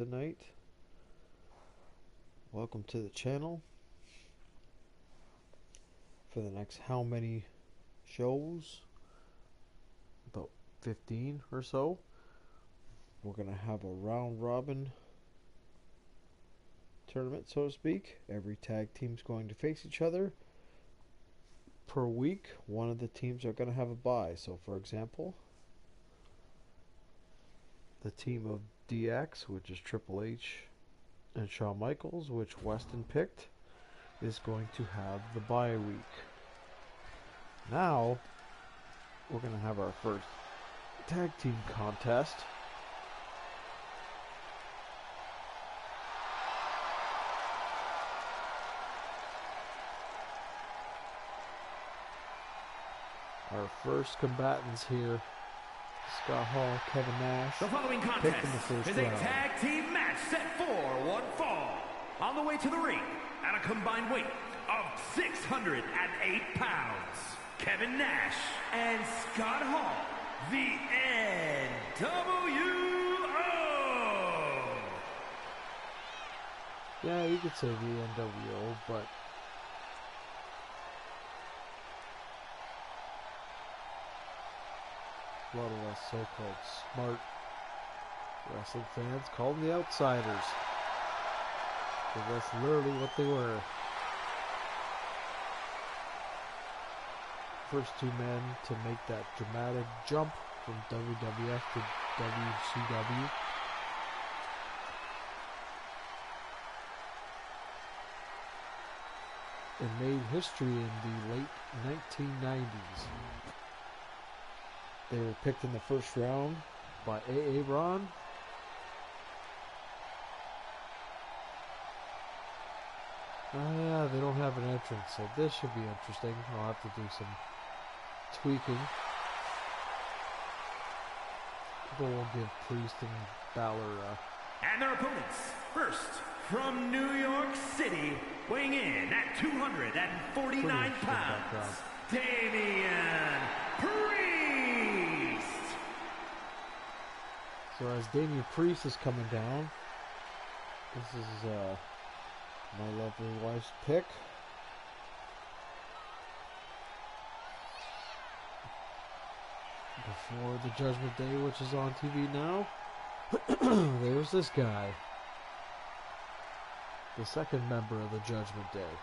Tonight. Welcome to the channel. For the next how many shows? About 15 or so. We're going to have a round robin tournament, so to speak. Every tag team's going to face each other. Per week, one of the teams are going to have a bye. So, for example, the team of DX, which is Triple H and Shawn Michaels, which Weston picked, is going to have the bye week. Now, we're going to have our first tag team contest. Our first combatants here, Scott Hall, Kevin Nash. The following contest is a tag team match set for one fall. On the way to the ring, at a combined weight of 608 pounds, Kevin Nash and Scott Hall, the NWO. Yeah, you could say the NWO, but a lot of us so-called smart wrestling fans call them the Outsiders. Because that's literally what they were. First two men to make that dramatic jump from WWF to WCW. And made history in the late 1990s. They were picked in the first round by A.A. Ron. Yeah, they don't have an entrance, so this should be interesting. I'll have to do some tweaking. People will give Priest and Balor and their opponents, first from New York City, weighing in at 249 pounds, Damian Priest. So as Damian Priest is coming down, this is my lovely wife's pick. Before the Judgment Day, which is on TV now, there's this guy. The second member of the Judgment Day.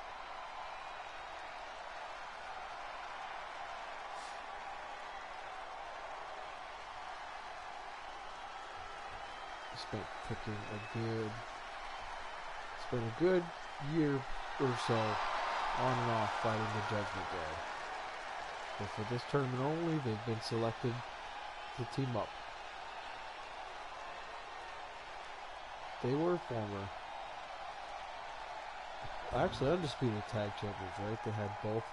Spent a good year or so on and off fighting the Judgment Day. But for this tournament only, they've been selected to team up. They were former, actually undisputed tag champions, right? They had both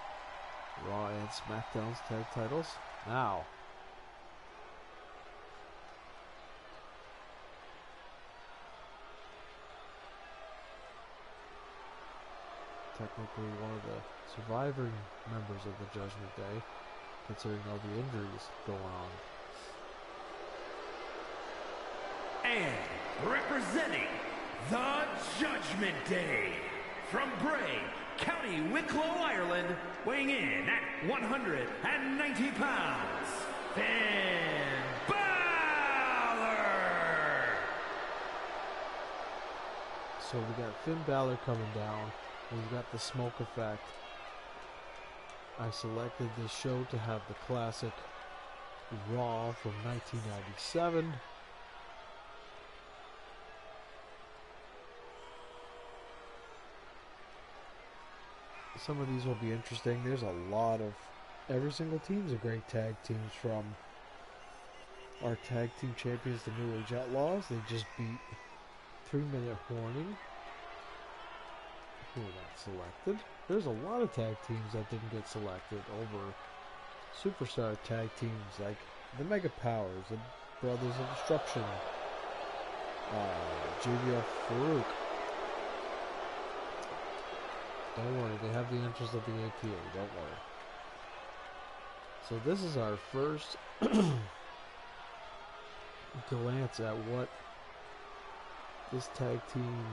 Raw and SmackDown's tag titles. Now, technically one of the surviving members of the Judgment Day, considering all the injuries going on. And representing the Judgment Day, from Bray, County Wicklow, Ireland, weighing in at 190 pounds, Finn Balor. So we got Finn Balor coming down. We've got the smoke effect. I selected this show to have the classic Raw from 1997. Some of these will be interesting. There's a lot of... Every single team's a great tag teams, from our tag team champions, the New Age Outlaws. They just beat 3 Minute Warning, who were not selected. There's a lot of tag teams that didn't get selected over superstar tag teams like the Mega Powers, the Brothers of Destruction, JBL Farouk. Don't worry, they have the interest of the APA, don't worry. So this is our first glance at what this tag team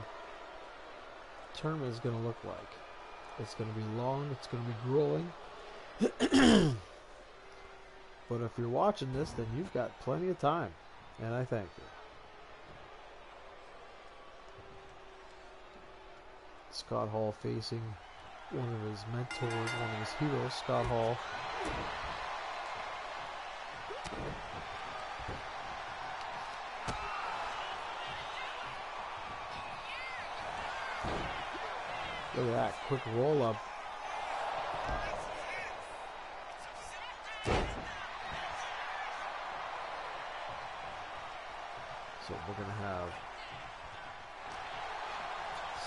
tournament is going to look like. It's going to be long, it's going to be grueling. But if you're watching this, then you've got plenty of time, and I thank you. Scott Hall facing one of his mentors, one of his heroes, Scott Hall. Look at that quick roll up. So we're going to have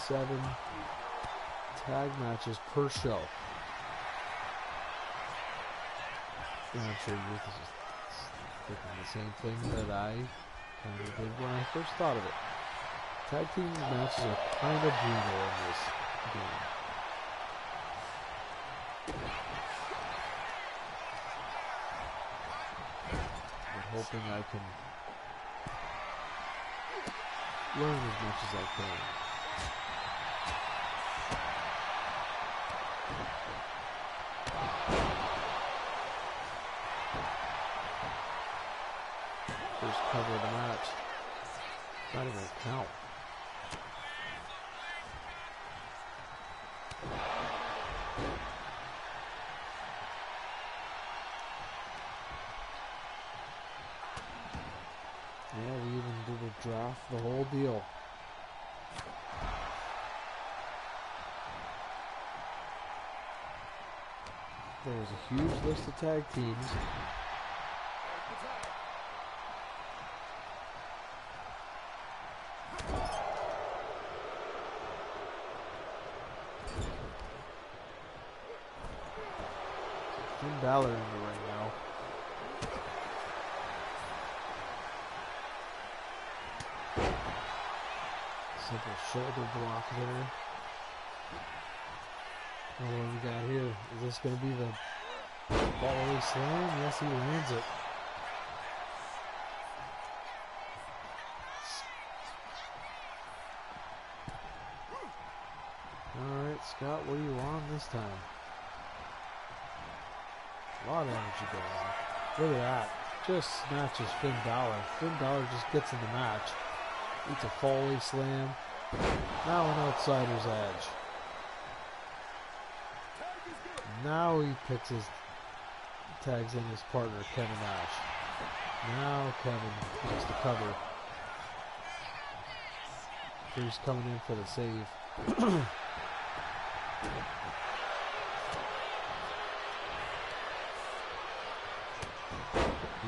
7 tag matches per show. And I'm sure you're thinking the same thing that I kind of did when I first thought of it. Tag team matches are kind of brutal in this game. I'm hoping I can learn as much as I can. First cover of the match. Not even a count. Yeah, we even did a draft, the whole deal. There's a huge list of tag teams. Finn Balor in the ring now. Simple shoulder block there. What do we got here? Is this going to be the Fallaway Slam? Yes, he lands it. Alright, Scott, what do you want this time? A lot of energy going on. Look at that. Just snatches Finn Balor. Finn Balor just gets in the match. Eats a Fallaway Slam. Now an outsider's edge. Now he picks his tags in his partner, Kevin Nash. Now Kevin makes the cover. He's coming in for the save.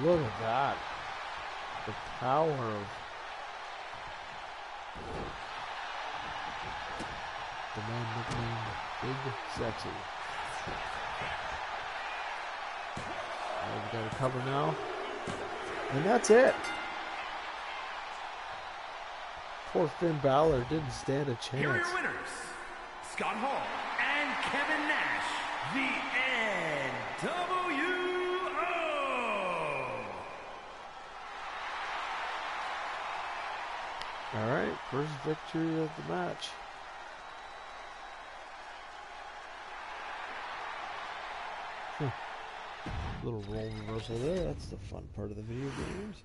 Look at that. The power of the man nicknamed Big Sexy. We got a cover now. And that's it. Poor Finn Balor didn't stand a chance. Here are your winners, Scott Hall and Kevin Nash, the NWO. All right, first victory of the match. Little roll reversal there. That's the fun part of the video games.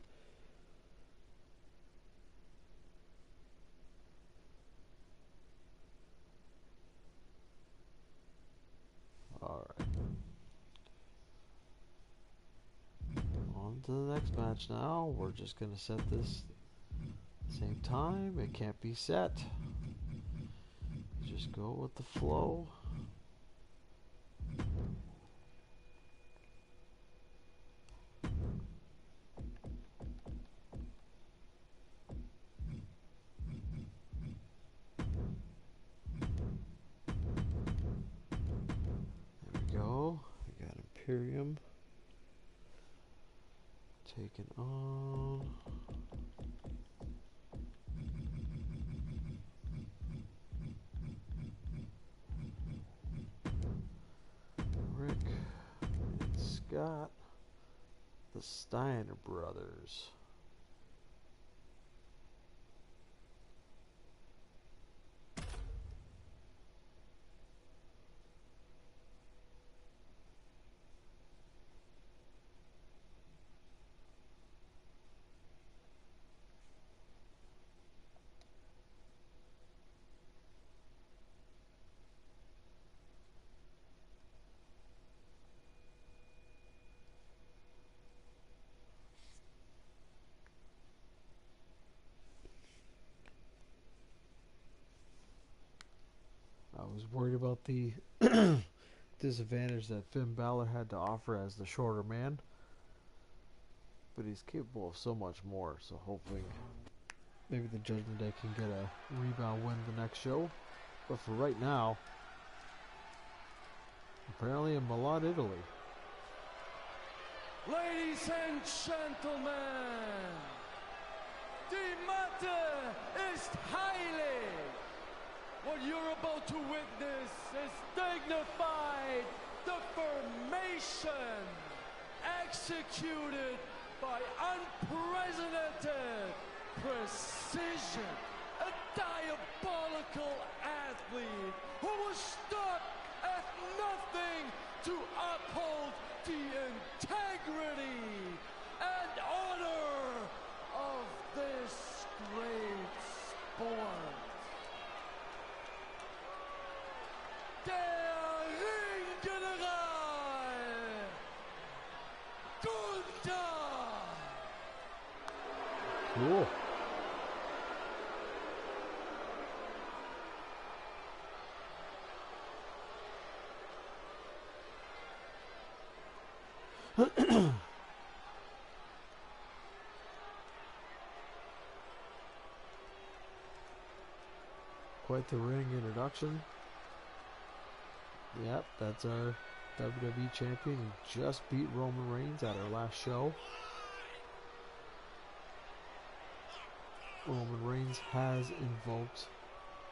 Alright. On to the next match now. We're just going to set this same time. It can't be set. Just go with the flow. Imperium taken on Rick and Scott, the Steiner brothers. was worried about the disadvantage that Finn Balor had to offer as the shorter man. But he's capable of so much more, so hopefully maybe the Judgment Day can get a rebound win the next show. But for right now, apparently in Milan, Italy. Ladies and gentlemen, the matter is highly. What you're about to witness is dignified deformation executed by unprecedented precision. A diabolical athlete who was stuck at nothing to uphold the integrity and honor of this great sport. Der Ringgeneral Gunther! Cool. Quite the ring introduction. Yep, that's our WWE champion. He just beat Roman Reigns at our last show. Roman Reigns has invoked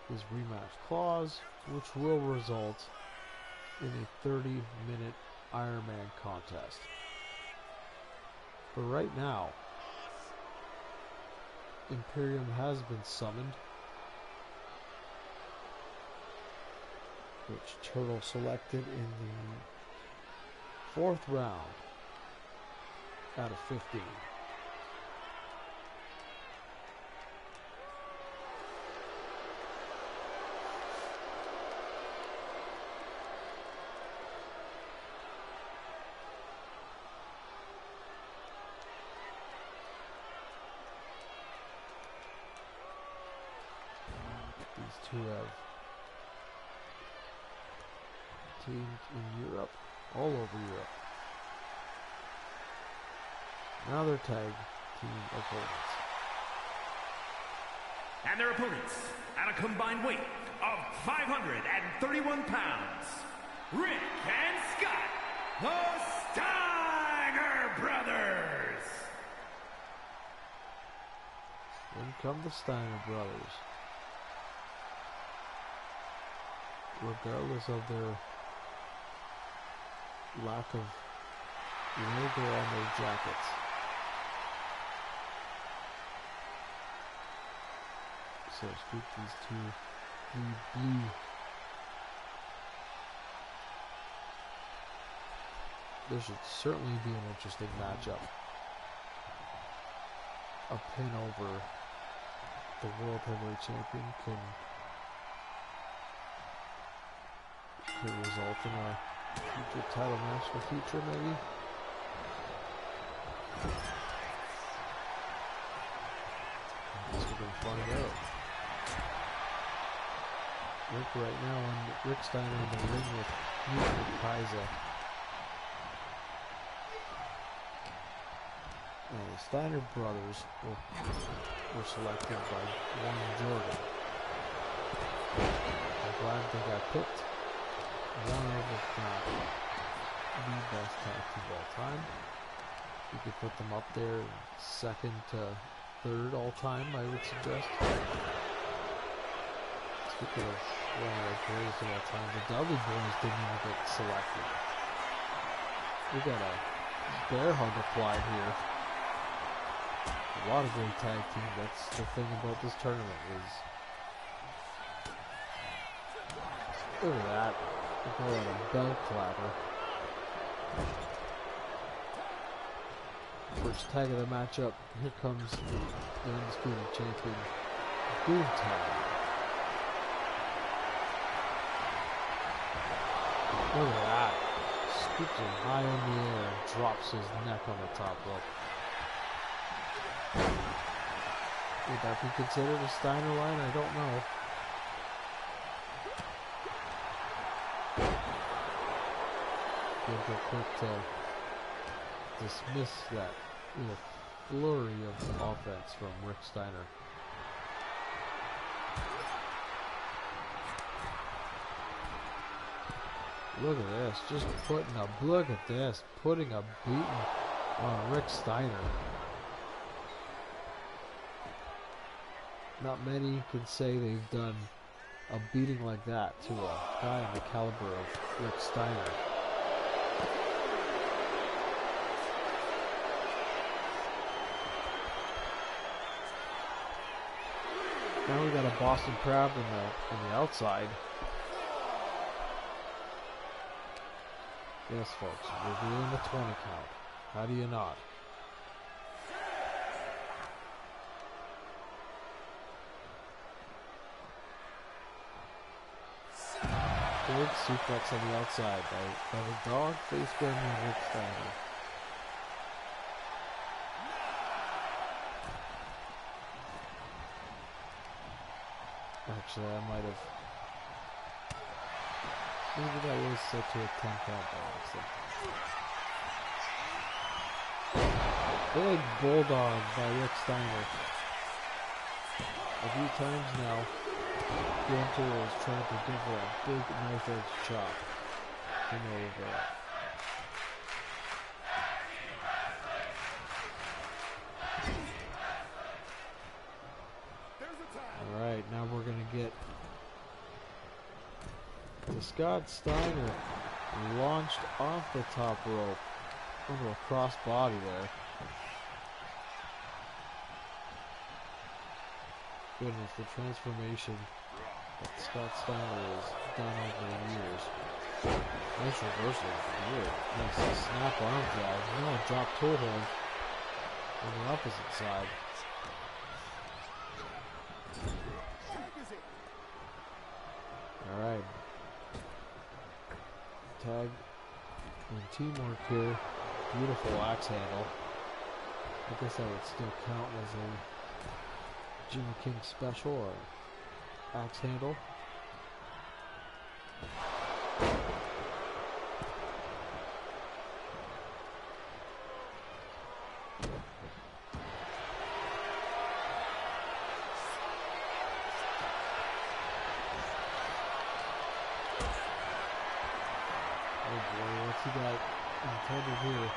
his rematch clause, which will result in a 30-minute Iron Man contest. But right now, Imperium has been summoned, which Turtle selected in the 4th round out of 15. These two have teams in Europe, all over Europe. Now they're tag team opponents. And their opponents, at a combined weight of 531 pounds, Rick and Scott, the Steiner Brothers. In come the Steiner Brothers. Regardless of their lack of logo on their jackets. So to speak, these two blue. This should certainly be an interesting matchup. A pin over the World Heavyweight Champion could result in a future title match in the future, maybe. I guess we're gonna find out. Rick Steiner in the ring with Kaiser. Now the Steiner brothers were selected by Warren Jordan. I'm glad they got picked. One of, if not the best tag team of all time. You could put them up there second to third all time, I would suggest. Speaking of one of the greatest of all time, the Dudley Boys didn't even get selected. We got a bear hug applied here. A lot of great tag teams. That's the thing about this tournament is, look at that. They call it a bell clapper. First tag of the matchup. Here comes the undisputed champion, Gunther. Look at that. Scoops him high in the air and drops his neck on the top rope. Would that be considered a Steiner line? I don't know. Gunther quick to dismiss that little flurry of offense from Rick Steiner. Look at this, just putting a beating on Rick Steiner. Not many can say they've done a beating like that to a guy on the caliber of Rick Steiner. Now we got a Boston Crab on the outside. Yes, folks, we're doing the 20 count. How do you not? Big suplex on the outside by the dog face bending Rick Steiner. Actually, I might have. Maybe that was set to a 10 count by accident. Big bulldog by Rick Steiner. A few times now, Gunther is trying to give her a big knife edge chop. Over. Alright, now we're going to get the Scott Steiner launched off the top rope into a cross body there. Goodness, the transformation that Scott Steiner has done over the years. Nice reversal. Weird. Nice snap arm drag. No, drop toe hold on the opposite side. Alright. Tag and teamwork here. Beautiful axe handle. I guess that would still count as a Jimmy King special or axe handle. He got intended here.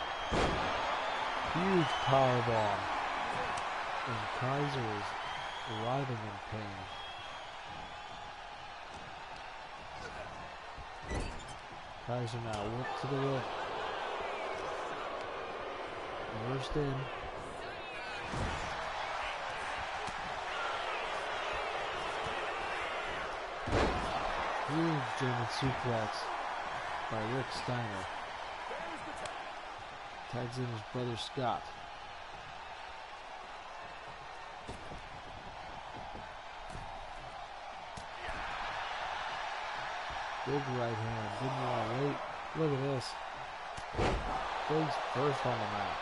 Huge power bomb. And Kaiser is writhing in pain. Kaiser now whipped to the rope. Reversed in. Huge German suplex by Rick Steiner. Tags in his brother Scott. Big right hand. Didn't want to wait. Look at this. Face first on the mat.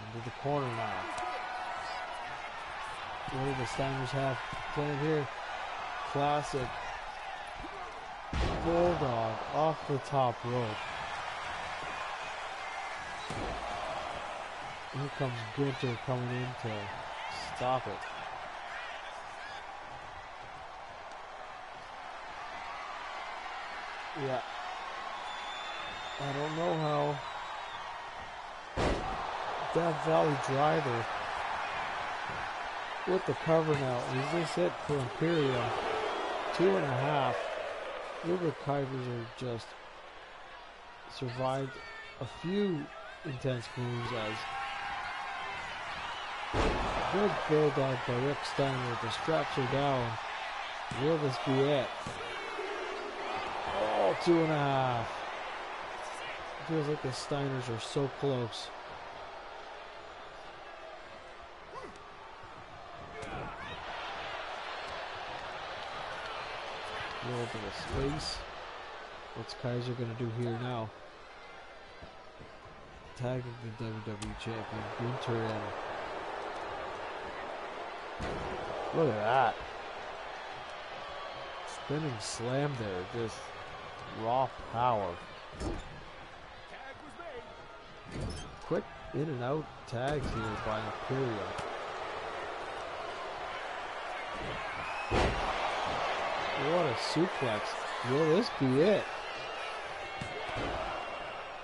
Into the corner now. What do the Steiners have planned here? Classic bulldog off the top rope. Here comes Gunther coming in to stop it. Yeah. I don't know how Death Valley Driver with the cover now. Is this it for Imperium? 2.5. Ruber Kuivers are just survived a few intense moves as good bulldog by Rick Steiner. The straps are down. Will this be it? Oh, 2.5. Feels like the Steiners are so close. A little bit of space. What's Kaiser gonna do here now? Tagging the WWE champion, Gunther in. Look at that. Spinning slam there, just raw power. Quick in and out tags here by Imperium. What a suplex. Will this be it?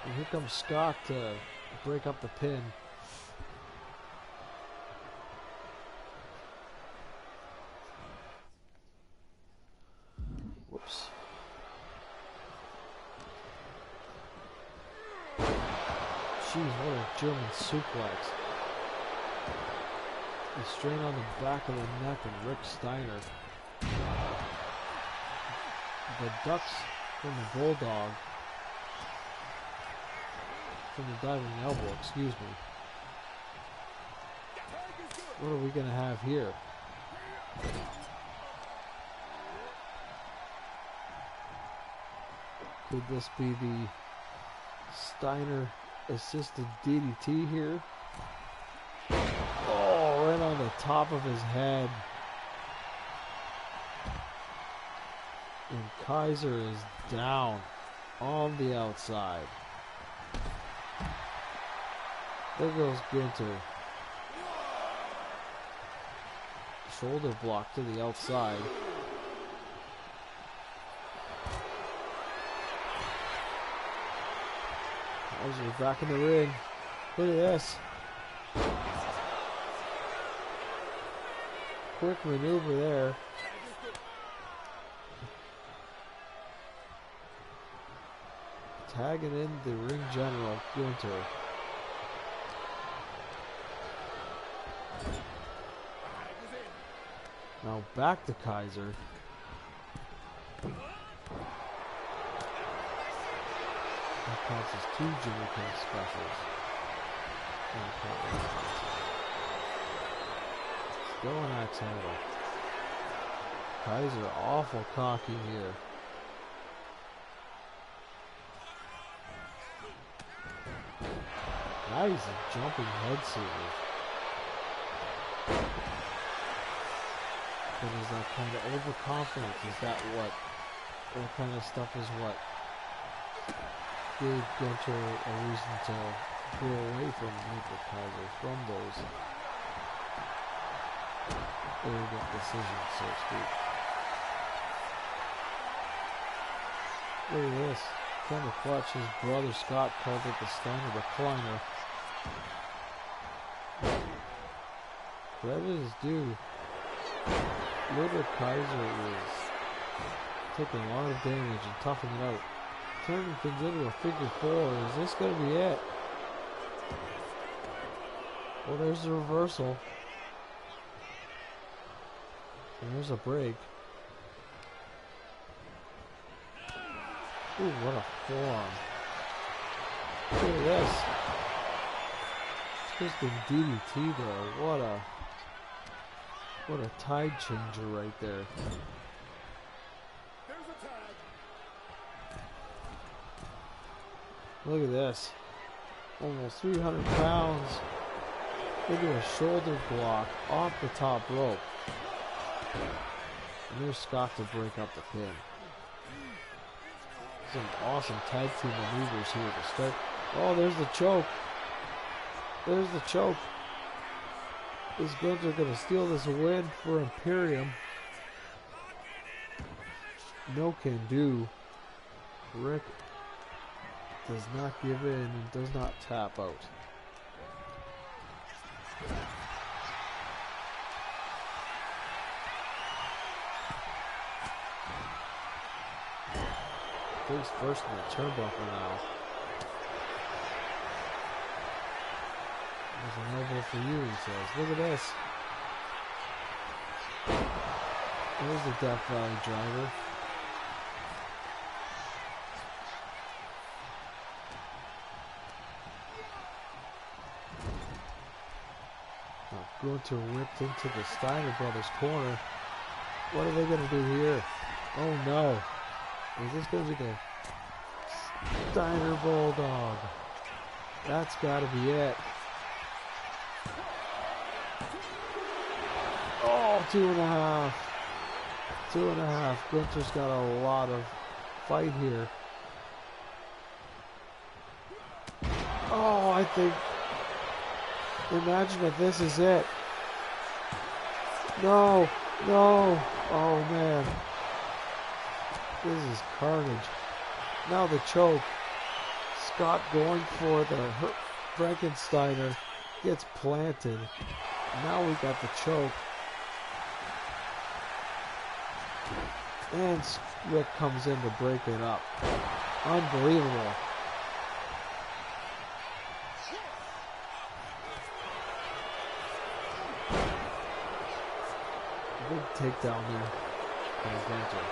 And here comes Scott to break up the pin. Whoops. Jeez, what a German suplex. A strain on the back of the neck of Rick Steiner. The ducks from the Bulldog. From the diving elbow, excuse me. What are we going to have here? Could this be the Steiner assisted DDT here? Oh, right on the top of his head. And Kaiser is down on the outside. There goes Gunther. Shoulder block to the outside. Kaiser back in the ring. Look at this. Quick maneuver there. Tagging in the ring general, Gunther. Now back to Kaiser. That counts as 2 Jimmy King specials. Still on that title. Kaiser awful cocky here. Now he's a jumping head scissors. But is that kind of overconfidence? Is that what kind of stuff is what gave Gunther a reason to go away from Maple Kaiser, from those arrogant decisions, so to speak? Look at this. Trying to clutch. His brother Scott called it the Steiner recliner. Credit is due. Little Kaiser is taking a lot of damage and toughing it out. Turning things into a figure 4. Is this going to be it? Well, there's the reversal. And there's a break. Ooh, what a forearm. Look at this. Twisting DDT there. What a tide changer right there. Look at this. Almost 300 pounds. Into a shoulder block off the top rope. And there's Scott to break up the pin. Some awesome tag team maneuvers here to start. Oh, there's the choke. There's the choke. Is Gunther going to steal this win for Imperium? No can do. Rick does not give in and does not tap out. Face first in the turnbuckle now. There's an elbow for you, he says. Look at this. There's the Death Valley driver. Now Gunther whipped into the Steiner Brothers corner. What are they going to do here? Oh no. Is this going to be the Steiner Bulldog. That's got to be it. Oh, 2.5. 2.5. Gunther's got a lot of fight here. Oh, I think... Imagine if this is it. No. No. Oh, man. This is carnage. Now the choke. Scott going for the Frankensteiner. Gets planted. Now we got the choke. And Rick comes in to break it up. Unbelievable. Big takedown there by Gunther.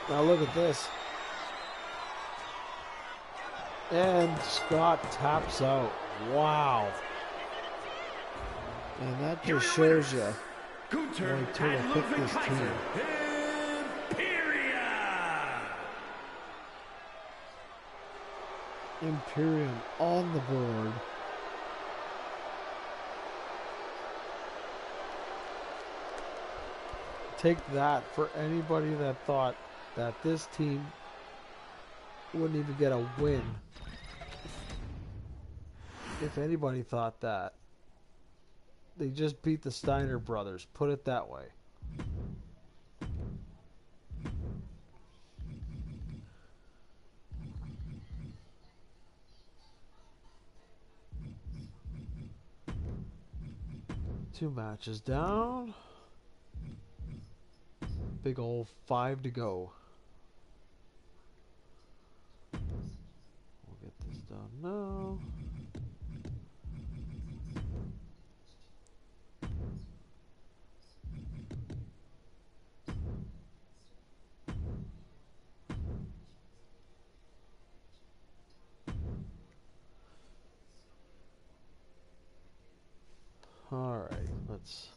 Now look at this. And Scott taps out. Wow. And that just shows you Gunther why Turtle picked this team. Imperium on the board. Take that for anybody that thought that this team wouldn't even get a win. If anybody thought that, they just beat the Steiner brothers. Put it that way. Two matches down. Big old 5 to go. We'll get this done now. All right, let's...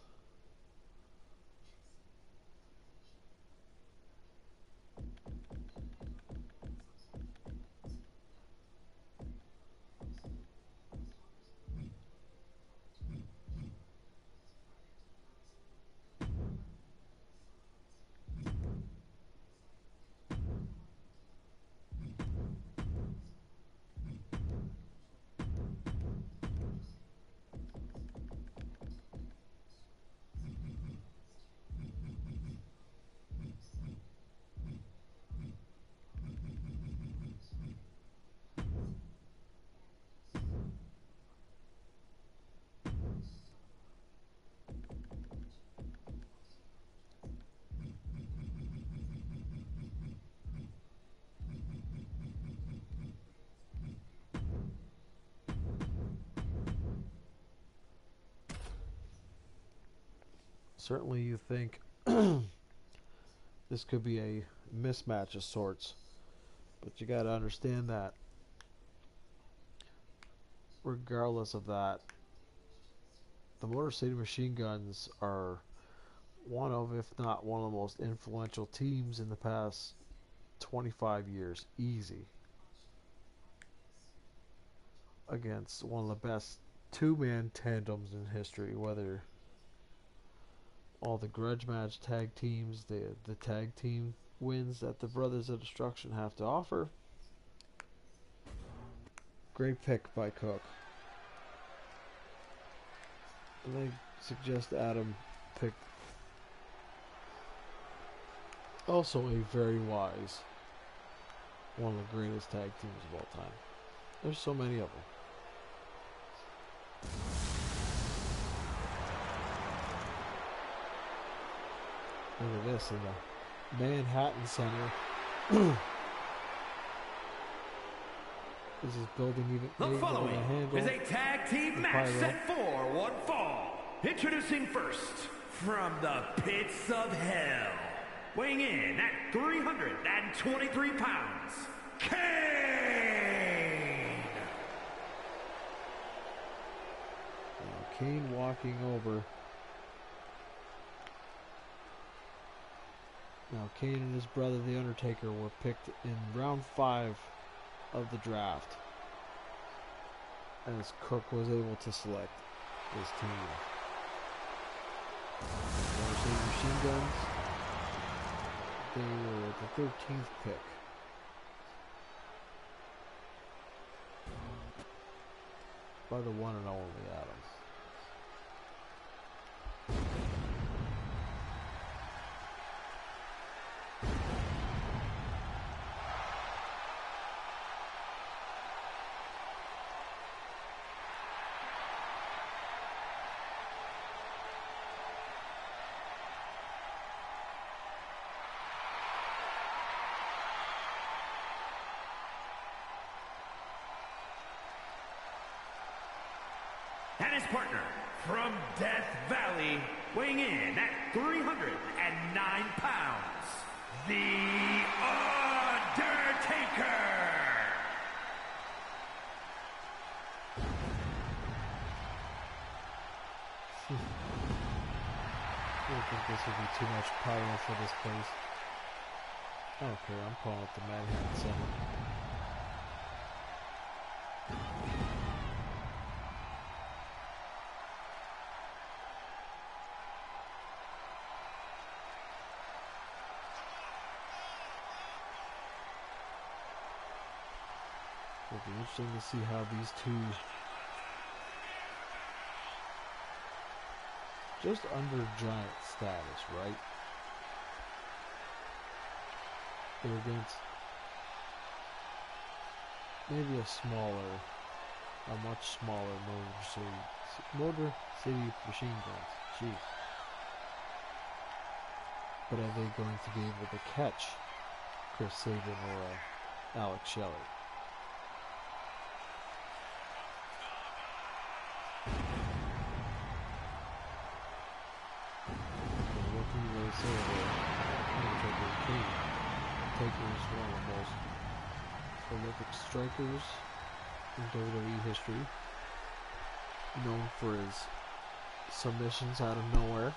Certainly you think this could be a mismatch of sorts, but you got to understand that regardless of that, the Motor City Machine Guns are one of, if not one of the most influential teams in the past 25 years, easy, against one of the best two-man tandems in history, whether all the grudge match tag teams, the tag team wins that the Brothers of Destruction have to offer. Great pick by Cook. And I suggest Adam pick also a very wise, one of the greatest tag teams of all time. There's so many of them. Look at this in the Manhattan Center. This is building even The following handle is a tag team match set for one fall. Introducing first, from the pits of hell, weighing in at 323 pounds, Kane! Now Kane walking over. Now, Kane and his brother, The Undertaker, were picked in round 5 of the draft, as Cook was able to select his team. Motor City Machine Guns, they were the 13th pick. By the one and only Adam. And his partner from Death Valley, weighing in at 309 pounds, The Undertaker. I don't think this would be too much power for this place. I don't care, I'm calling it the Manhattan Center. It'll be interesting to see how these two, just under giant status, right? They're against maybe a much smaller Motor City Machine Guns. Jeez. But are they going to be able to catch Chris Sabin or Alex Shelley? Taker is one of the most prolific strikers in WWE history, known for his submissions out of nowhere.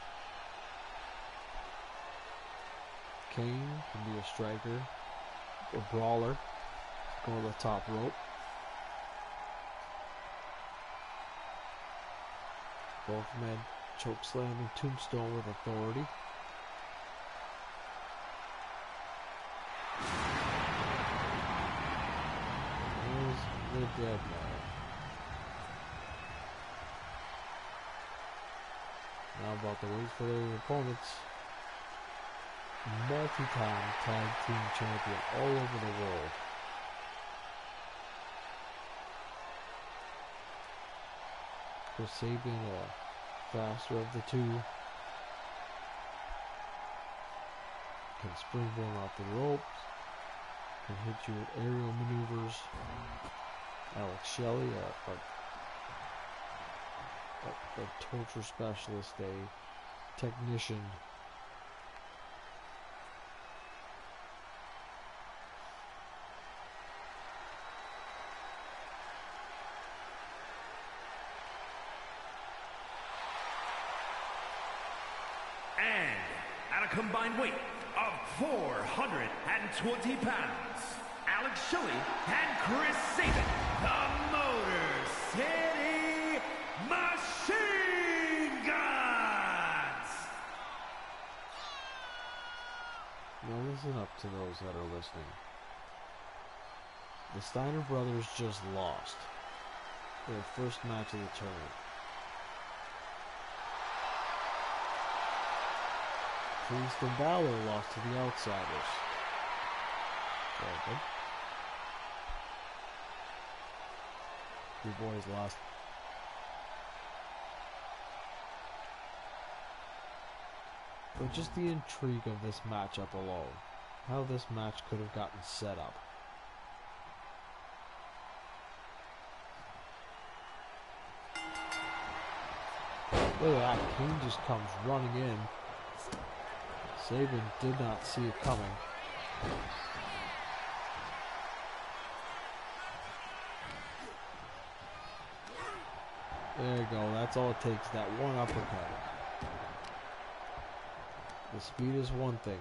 Kane can be a striker, a brawler, go to the top rope. Both men choke slamming Tombstone with authority. The dead man. Now about to wait for their opponents. Multi-time tag team champion all over the world. Chris Sabin, faster of the two, can springboard off the ropes, can hit you with aerial maneuvers. Alex Shelley, a torture specialist, a technician. And at a combined weight of 420 pounds, Alex Shelley and Chris Sabin, the Motor City Machine Guns! Now listen up to those that are listening. The Steiner brothers just lost their first match of the tournament. Priest and Balor lost to the Outsiders. Very good. You boys lost. But just the intrigue of this matchup alone. How this match could have gotten set up. Look at that. Kane just comes running in. Sabin did not see it coming. There you go. That's all it takes. That one uppercut. The speed is one thing.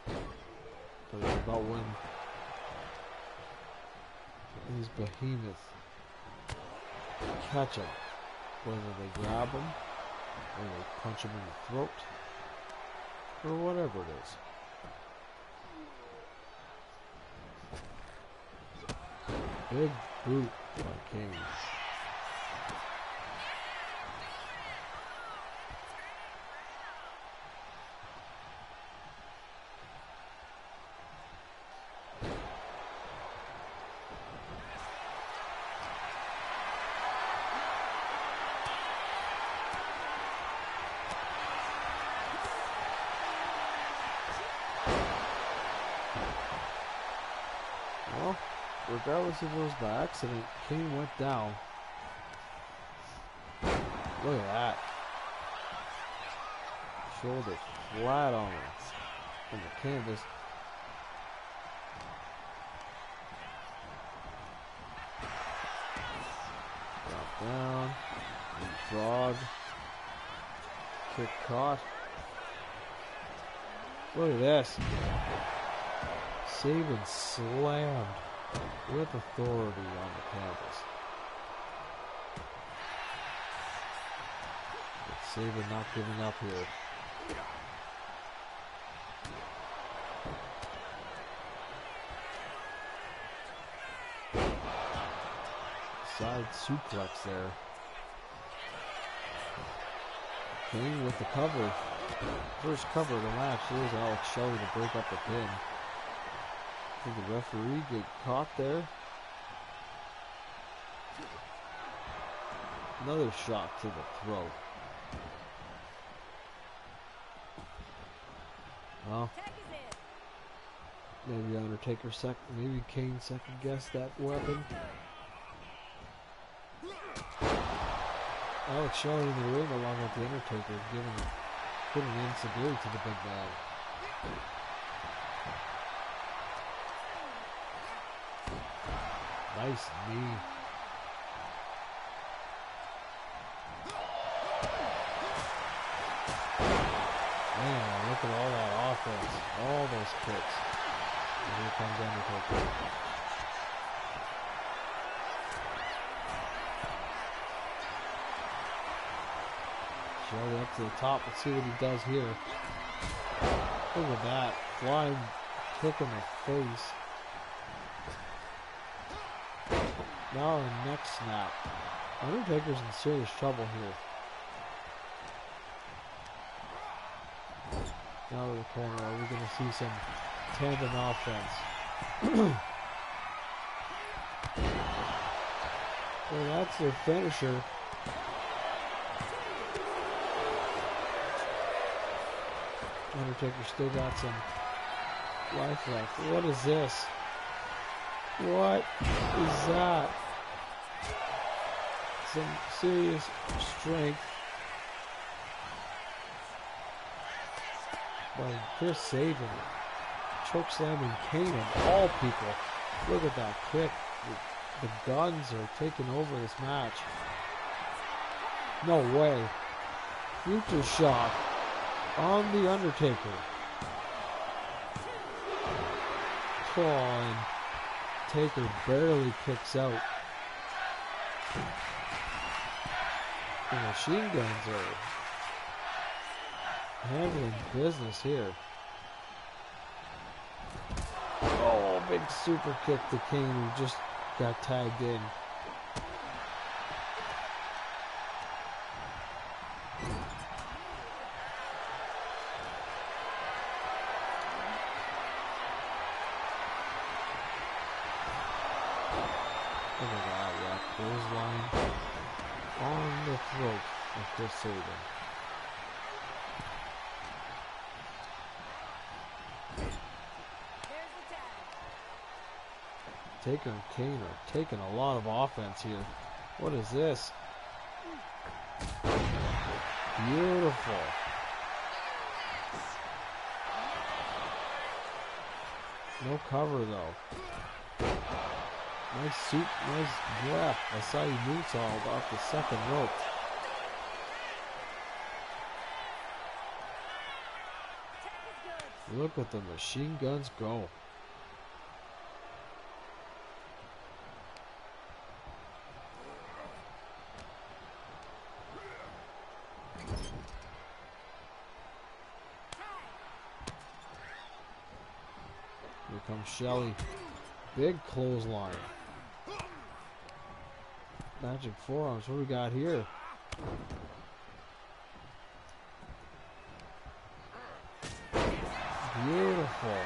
But it's about when these behemoths catch him. Whether they grab him, or they punch him in the throat, or whatever it is. Big boot by King. Well, regardless if it was by accident, Kane went down. Look at that. Shoulder flat on the canvas. Drop down. Frog. Kick caught. Look at this. Saban slammed with authority on the canvas. But Saban not giving up here. Side suplex there. Kane with the cover. First cover of the match. There's Alex Shelley to break up the pin. Did the referee get caught there? Another shot to the throat. Well, maybe Undertaker maybe Kane second guessed that weapon. Alex Shelley in the ring along with the Undertaker putting instability to the big man. Nice knee. Man, look at all that offense. All those kicks. And here comes Undertaker. Shelley up to the top. Let's see what he does here. Look at that. Flying kick in the face. Now a neck snap. Undertaker's in serious trouble here. Now to the corner. Are we going to see some tandem offense? Well, that's their finisher. Undertaker still got some life left. What is this? What is that? Some serious strength by Chris Sabin. Choke slamming Kane of all people. Look at that kick. The guns are taking over this match. No way. Future shock on the Undertaker. Oh, and Taker barely kicks out. The machine guns are handling business here. Oh, big super kick to Kane, who just got tagged in. Look at that, yeah. Clothesline on the throat of Chris Sabin. Taker and Kane are taking a lot of offense here. What is this? Beautiful. No cover though. Nice breath. I saw you moonsault off the second rope. Look at the machine guns go. Here comes Shelly. Big clothesline. Magic forearms. What do we got here? Beautiful.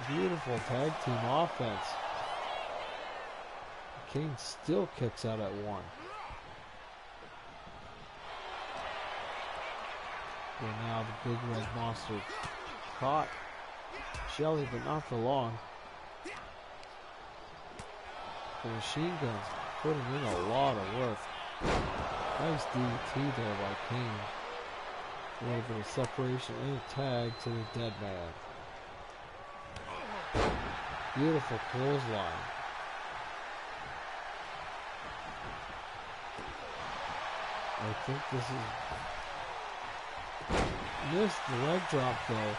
Beautiful tag team offense. Kane still kicks out at one. And now the big red monster caught Shelly, but not for long. The machine guns putting in a lot of work. Nice DDT there by Kane. A little bit of separation and a tag to the dead man. Beautiful clothesline. I think this is... Missed the leg drop though.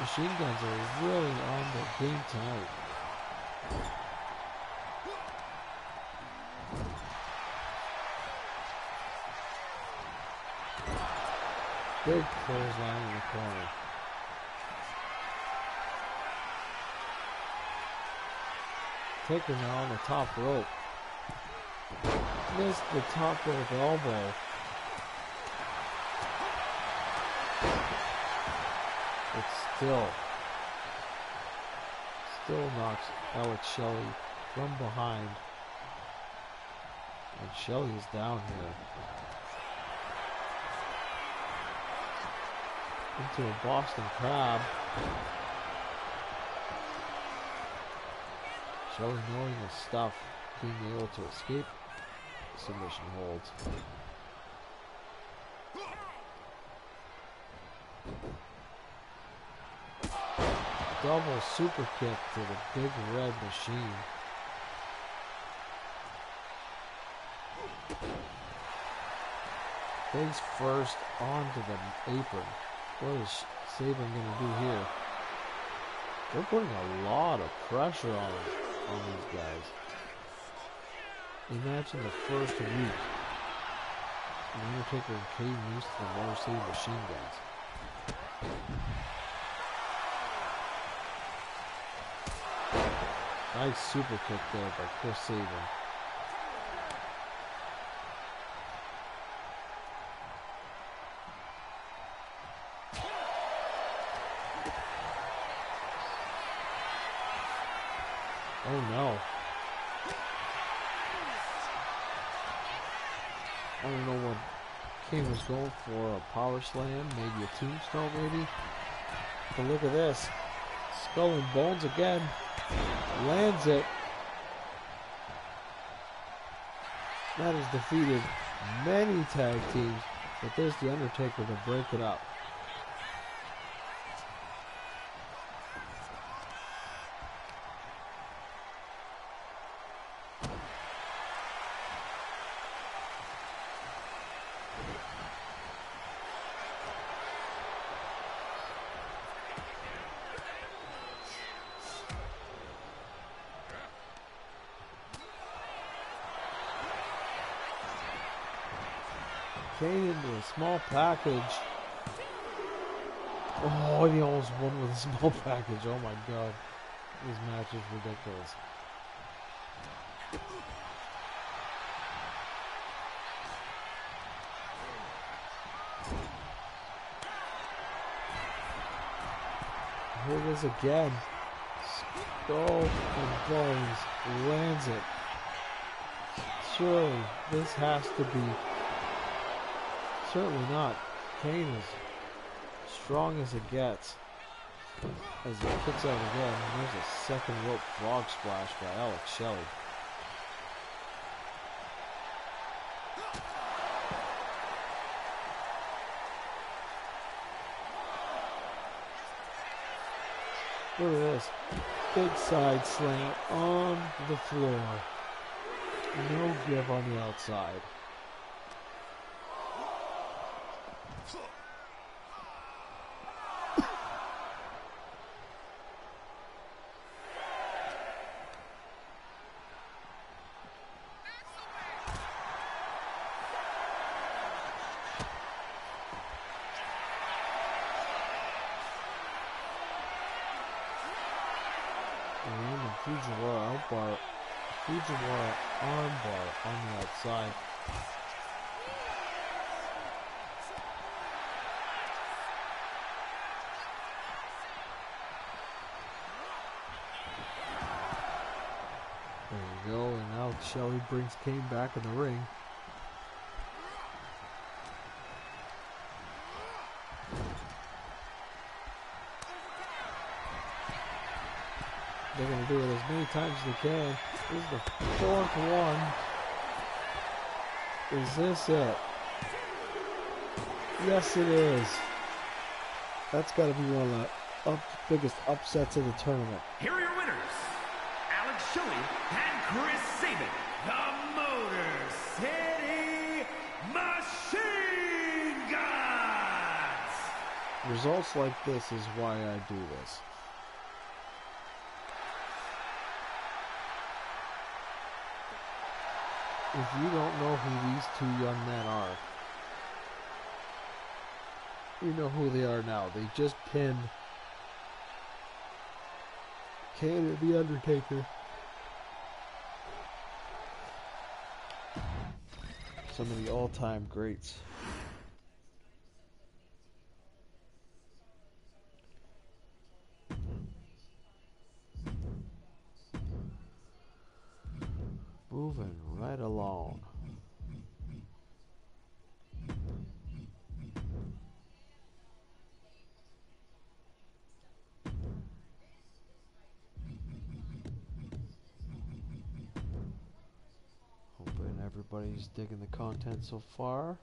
Machine guns are really on the game tonight. Big clothesline in the corner. Taker now on the top rope. Missed the top rope elbow. But still knocks Alex Shelley from behind. And Shelley is down here. Into a Boston Crab. Shelley knowing his stuff, being able to escape submission holds. Double super kick to the big red machine. Face first onto the apron. What is Sabin going to do here? They're putting a lot of pressure on these guys. Imagine the first week. And Undertaker and Kane used to the Motor City machine guns. Nice super kick there by Chris Sabin. Oh no. I don't know what Kane was going for. A power slam, maybe a tombstone maybe. But look at this. Skull and bones again. Lands it. That has defeated many tag teams, but there's the Undertaker to break it up. Kane into a small package. Oh, he almost won with a small package. Oh my god. This match is ridiculous. Here it is again. Skull and bones. Lands it. Surely this has to be... Certainly not. Kane is strong as it gets. As he kicks out again, and there's a second rope frog splash by Alex Shelley. Look at this. Big side slam on the floor. No give on the outside. Fujiwara armbar on the outside. There you go, and now Shelley brings Kane back in the ring. They're going to do it as many times as they can. This is the fourth one. Is this it? Yes, it is. That's got to be one of the biggest upsets of the tournament. Here are your winners, Alex Shelley and Chris Sabin, the Motor City Machine Guns. Results like this is why I do this. If you don't know who these two young men are, you know who they are now. They just pinned Kane and The Undertaker. Some of the all-time greats. Moving right along. Hoping everybody's digging the content so far.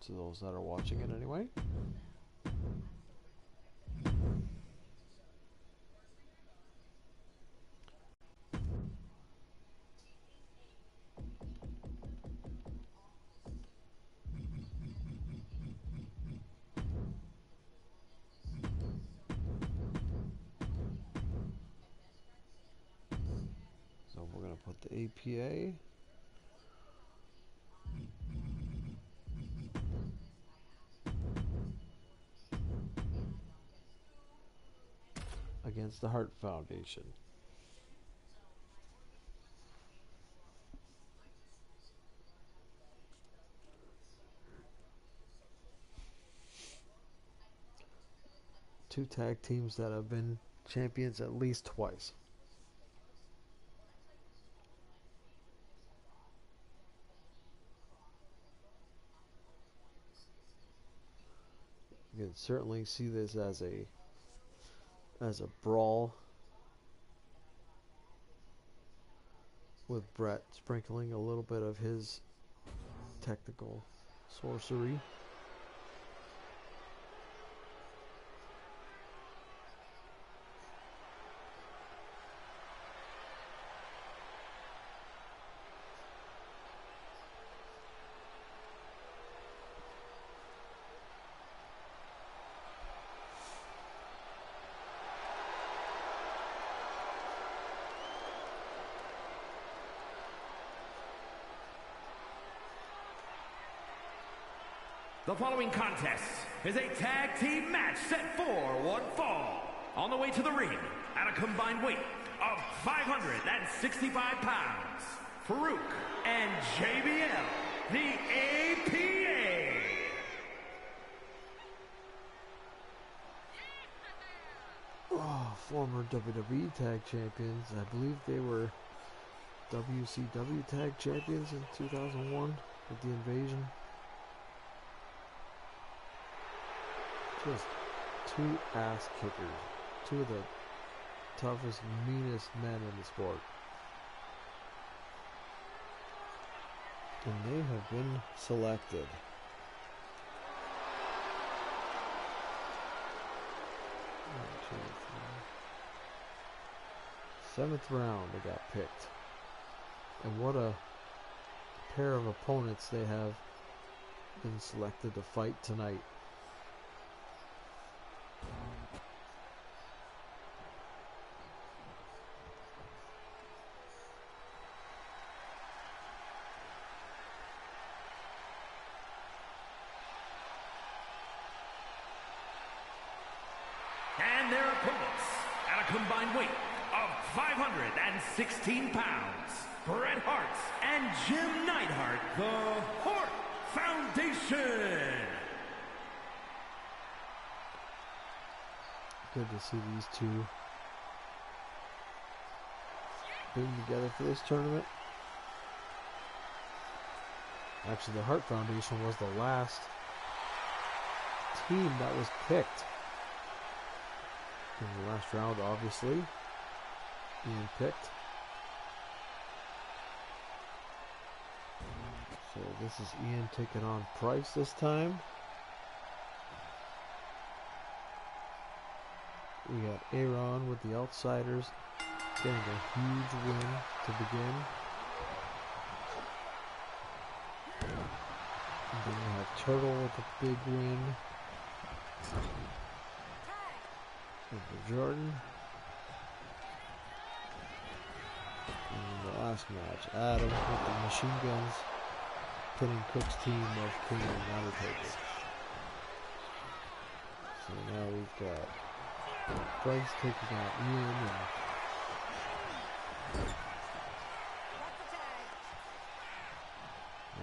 To those that are watching it anyway. So we're going to put the APA against the Hart Foundation. Two tag teams that have been champions at least twice. You can certainly see this as a brawl, with Brett sprinkling a little bit of his technical sorcery. The following contest is a tag team match set for one fall. On the way to the ring at a combined weight of 565 pounds, Farouk and JBL, the APA. Oh, former WWE Tag Champions. I believe they were WCW Tag Champions in 2001 with the Invasion. Just two ass kickers. Two of the toughest, meanest men in the sport. And they have been selected. One, two, three. 7th round they got picked. And what a pair of opponents they have been selected to fight tonight. And their opponents at a combined weight of 516 pounds, Bret Hart and Jim Neidhart, the Hart Foundation. Good to see these two being together for this tournament. Actually, the Hart Foundation was the last team that was picked in the last round, obviously. Ian picked. So this is Ian taking on Price this time. We got Aaron with the Outsiders getting a huge win to begin. And then we have Turtle with a big win over Jordan. And the last match, Adam with the Machine Guns pinning Cook's team of King and Undertaker. So now we've got Price taking out Ian and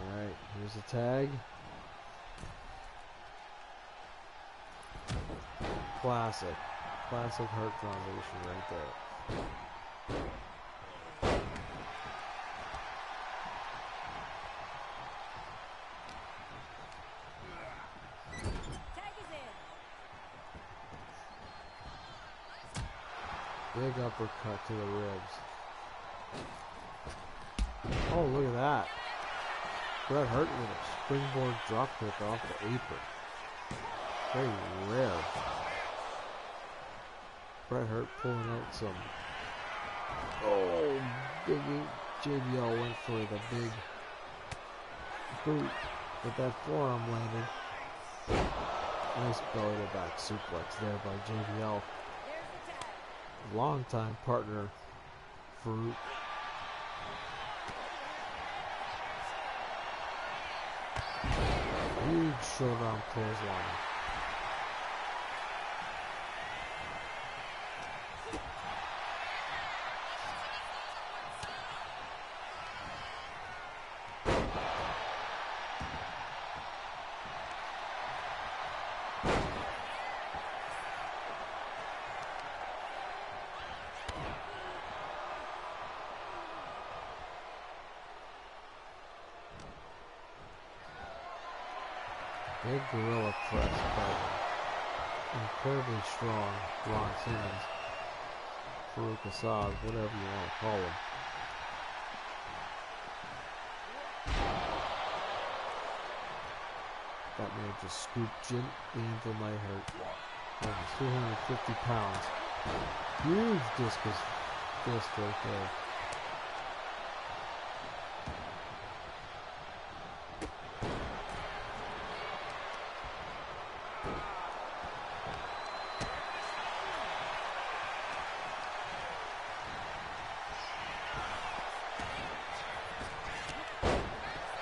alright, here's the tag. Classic Hart Foundation right there. Big uppercut to the ribs. Oh, look at that. Bret Hart with a springboard dropkick off the apron. Very rare. Bret Hart pulling out some. Oh, biggie. JBL went for the big boot, but that forearm landed. Nice belly to back suplex there by JBL. Longtime partner, Farouk. Huge showdown clothesline. Big gorilla press by incredibly strong Ron Simmons, Farouk Assad, whatever you want to call him. That man just scooped Jim Anvil Neidhart, almost 350 pounds. Huge discus fist right there.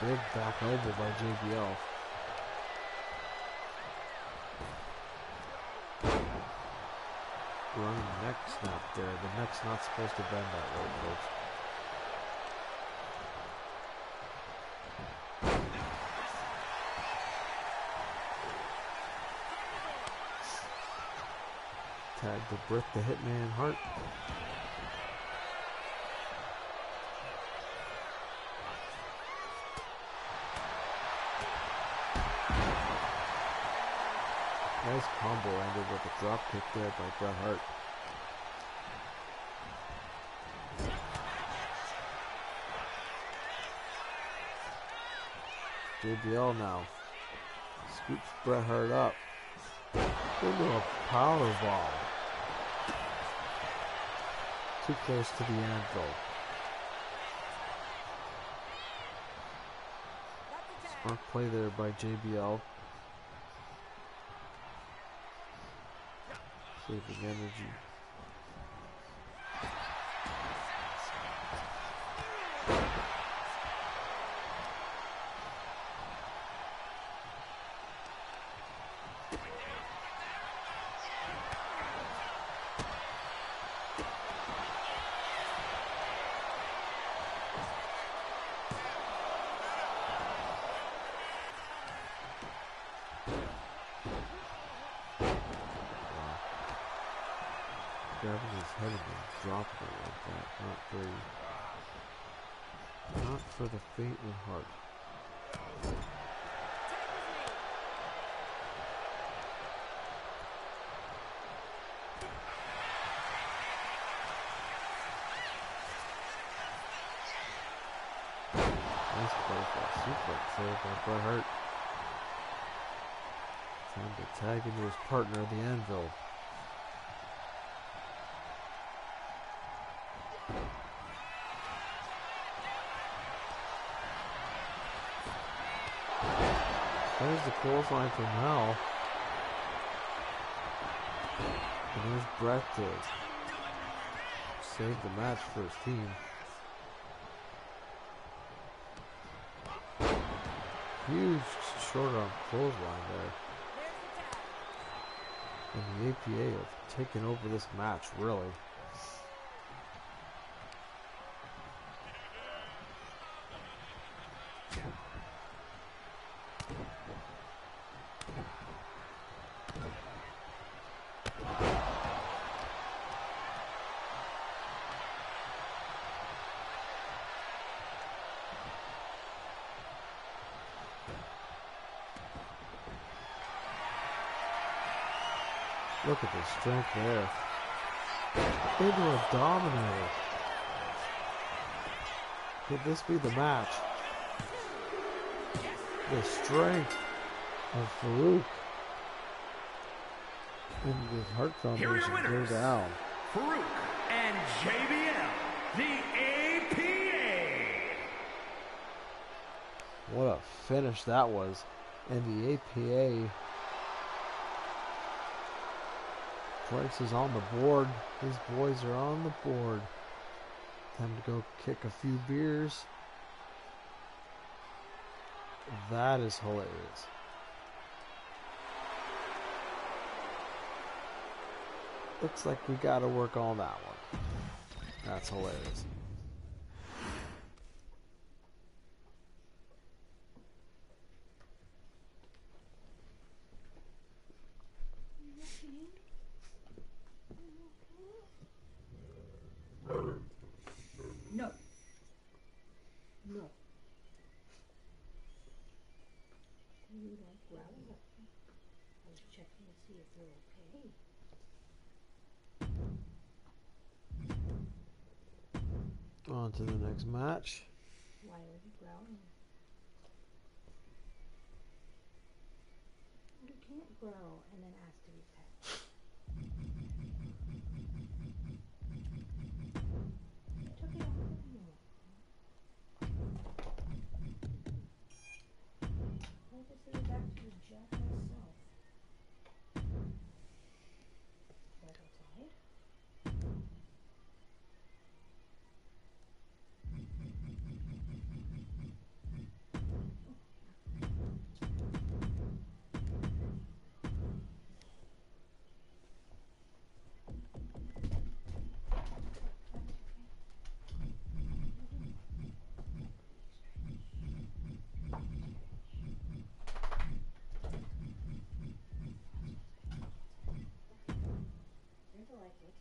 Big back elbow by JBL. Running neck snap there. The neck's not supposed to bend that way, folks. Tag to Bret the Hitman Hart. Nice combo ended with a drop kick there by Bret Hart. JBL now scoops Bret Hart up into a power bomb. Too close to the anvil. Smart play there by JBL. Saving energy. grabbing his head and then dropping it like that. Not for the faint of heart. Nice butterfly suplex there by Bret Hart. Trying to tag into his partner at the anvil. There's the clothesline from Hal. And there's Bret to save the match for his team. Huge short arm clothesline there. And the APA have taken over this match, really. Look at the strength there. Into a dominator. Could this be the match? The strength of Farouk. And the Heart Foundation goes down. Farouk and JBL, the APA. What a finish that was. And the APA... Price is on the board. His boys are on the board. Time to go kick a few beers. That is hilarious. Looks like we gotta work on that one. That's hilarious. No. No. You like growling at them? I was checking to see if they're okay. On to the next match. Why are you growling? You can't growl and then ask to be pet. I took it off of you. I'll just send it back to the jack myself. Back outside? Never liked it.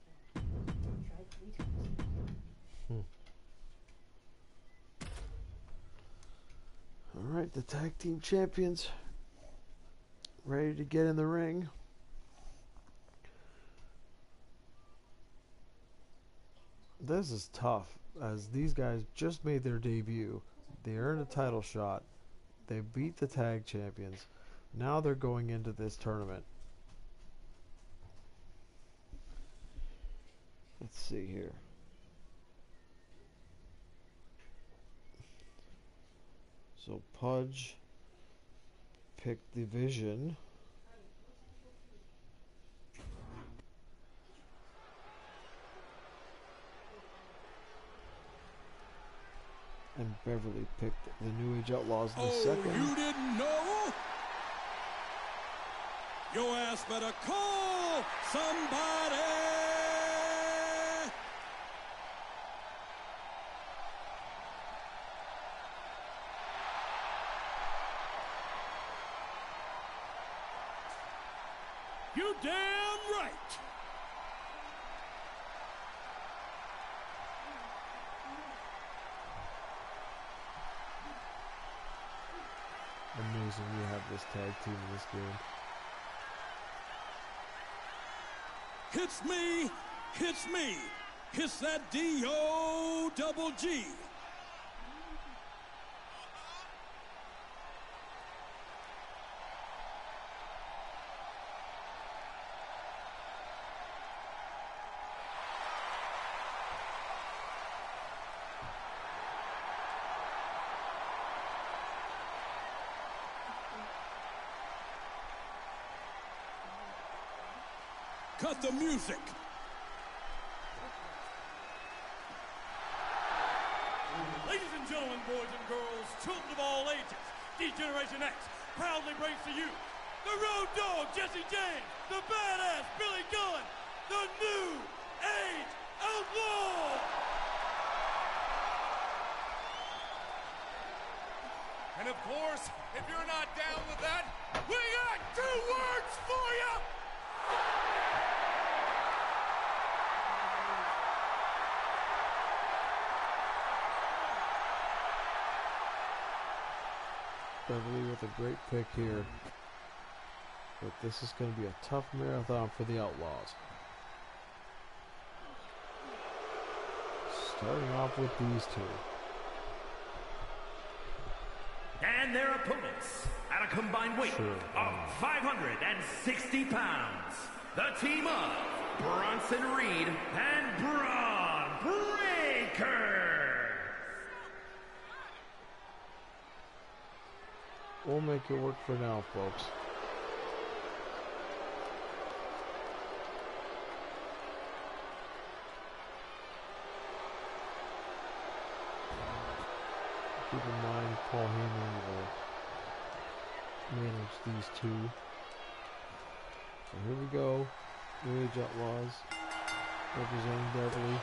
Tried 3 times. Alright, the tag team champions ready to get in the ring. This is tough, as these guys just made their debut. They earned a title shot. They beat the tag champions. Now they're going into this tournament. Let's see here. So Pudge picked the Vision. And Beverly picked the New Age Outlaws in the second. You didn't know? Your ass better call somebody! You damn right! reason you have this tag team in this game. Hits me, hits me. Hits that D-O-double-G. Cut the music. Ladies and gentlemen, boys and girls, children of all ages, D-Generation X proudly brings to you the Road Dogg, Jesse James, the badass Billy Gunn, the New Age Outlaw. And of course, if you're not down with that, we got 2 words for you. Beverly with a great pick here. But this is going to be a tough marathon for the Outlaws. Starting off with these two. And their opponents, at a combined weight of 560 pounds, the team of Bronson Reed and Braun Breaker. We'll make it work for now, folks. Keep in mind, Paul Heyman will manage these two. So here we go. New Age Outlaws representing Beverly.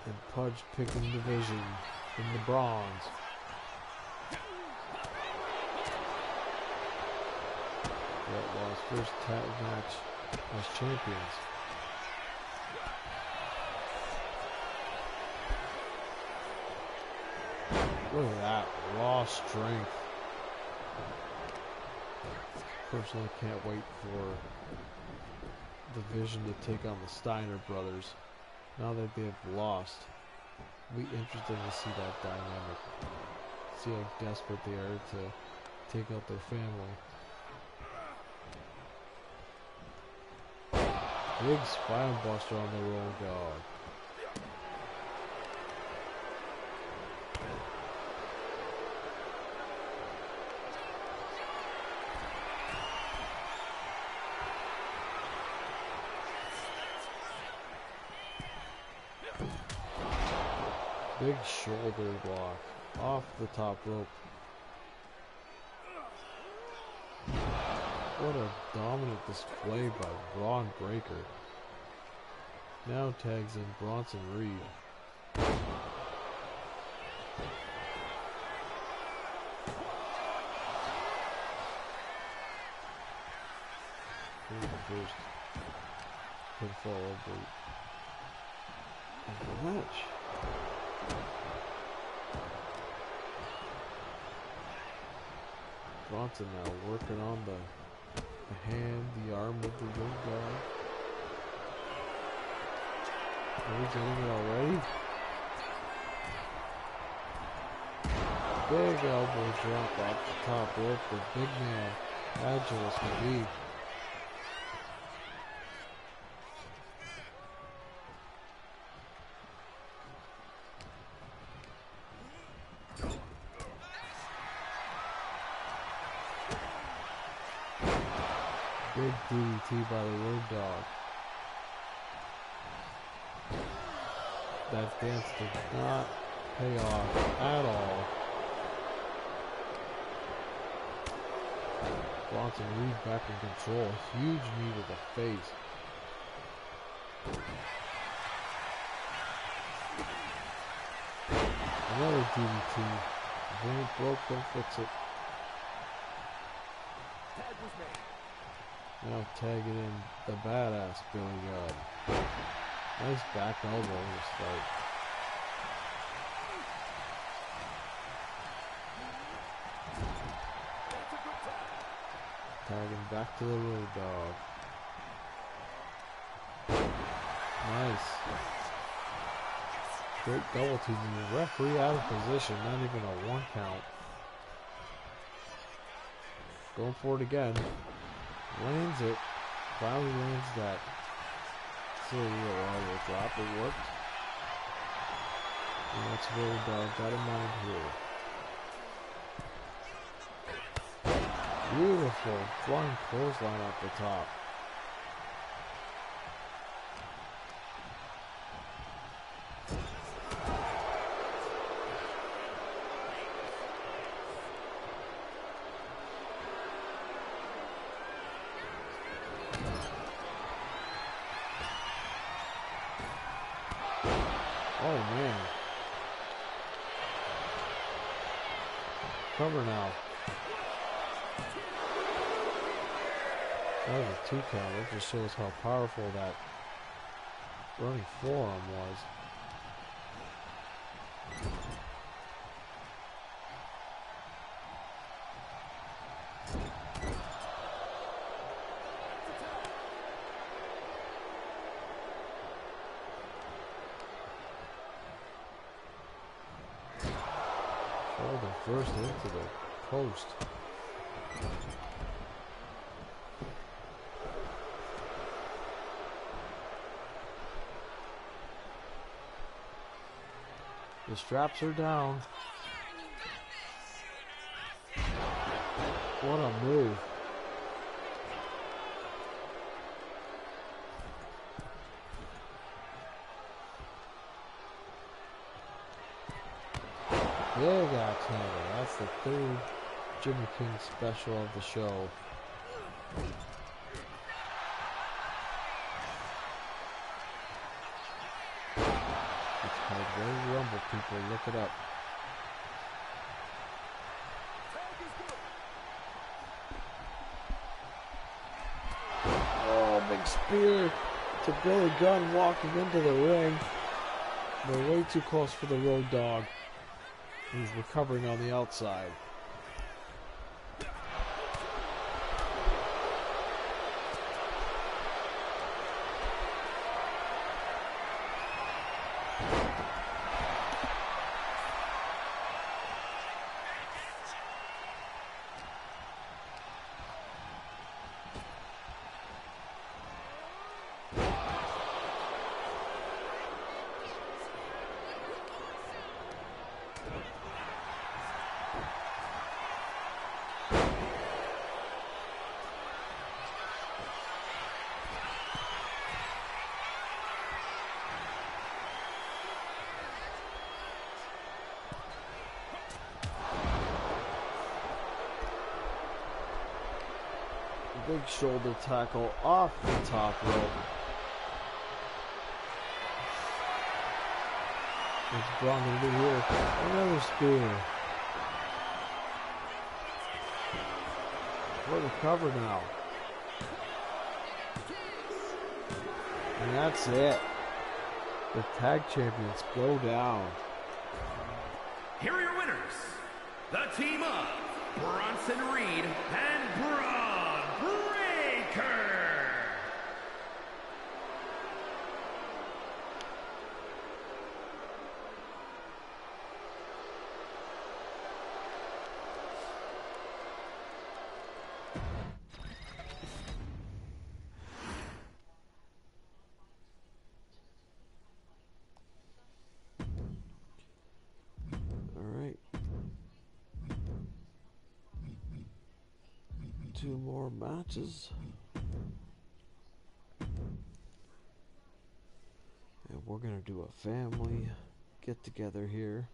And Pudge picking division in the bronze. The Outlaws' first tag match as champions. Look at that raw strength. Personally, can't wait for Division to take on the Steiner brothers. Now that they've lost, it'll be interesting to see that dynamic. See how desperate they are to take out their family. Big spine buster on the Road Dogg. Big shoulder block off the top rope. What a dominant display by Braun Breaker. Now tags in Bronson Reed. Here's the first pinfall of the match. Bronson now working on the hand, the arm of the Road Dogg. Are we getting it already? Big elbow drop off the top rope. The big man, agile as can be. Big DDT by the Road Dogg. That dance did not pay off at all. Bronson Reed back in control. Huge knee to the face. Another DDT. If it ain't broke, don't fix it. Now tagging in the badass Billy Gunn. Nice back elbow in this fight. Tagging back to the Road Dog. Nice. Great double team. The referee out of position. Not even a 1 count. Going for it again. Lands it. Finally lands that serial audio drop. It worked. And that's Road Dog got in mind here. Beautiful flying clothesline off the top. Oh man. Cover now. That was a 2 count. That just shows how powerful that running forearm was. Shoulder first into the post. The straps are down. What a move. Big axe handle. That's the 3rd Jimmy King special of the show. It's called Royal Rumble, people. Look it up. Oh, big spear to Billy Gunn walking into the ring. They're way too close for the Road Dog. He's recovering on the outside. Big shoulder tackle off the top rope. What's Braun gonna do here? Another spear. For the cover now. And that's it. The tag champions go down. Here are your winners. The team of Bronson Reed and Braun Breaker. All right. 2 more matches. And we're going to do a family get together here.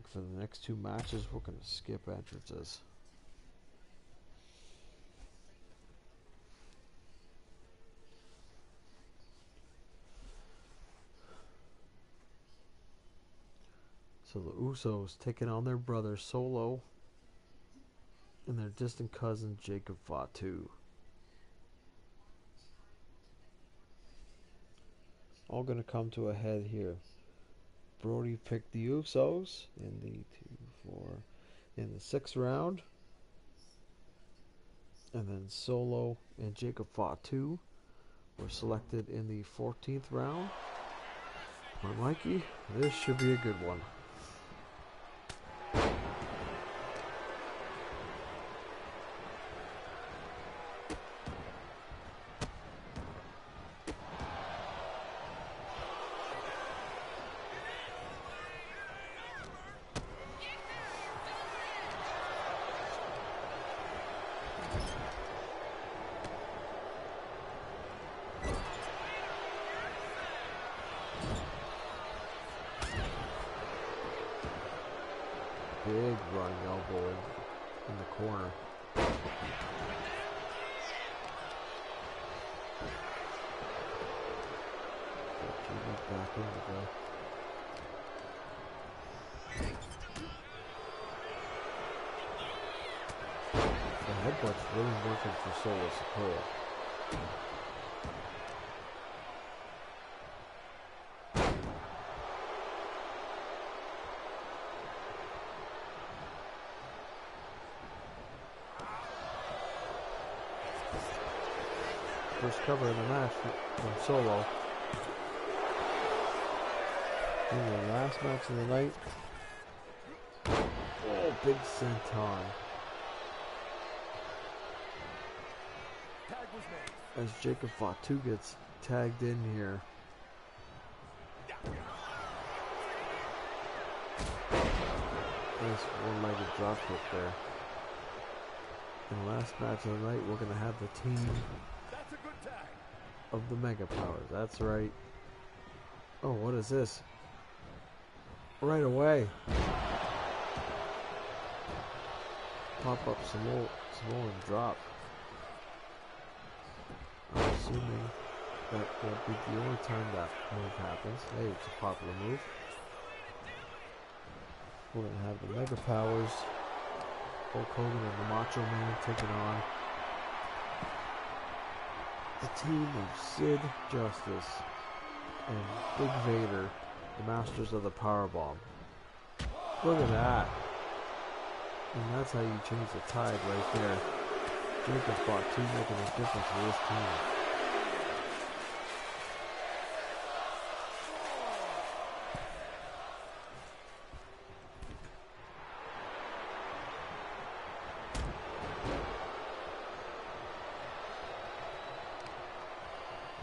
think for the next two matches, we're going to skip entrances. So the Usos taking on their brother Solo and their distant cousin Jacob Fatu. All going to come to a head here. Brody picked the Usos in the sixth round. And then Solo and Jacob Fatu were selected in the 14th round. But Mikey, this should be a good one. Big running elbow in the corner. Back into the headbutt's really working for Solo Sikoa. First cover of the match from Solo. In the last match of the night. Oh, big senton. As Jacob Fatu gets tagged in here. Nice one-legged dropkick there. In the last match of the night, we're going to have the team of the Mega Powers. That's right. Oh, what is this? Right away. Pop up Samoan drop. I'm assuming that won't be the only time that move happens. Hey, it's a popular move. We're going to have the Mega Powers, Hulk Hogan and the Macho Man taking on the team of Sid Justice and Big Vader, the masters of the Powerbomb. Look at that. And that's how you change the tide right there. Jacob Fatu making a difference for this team.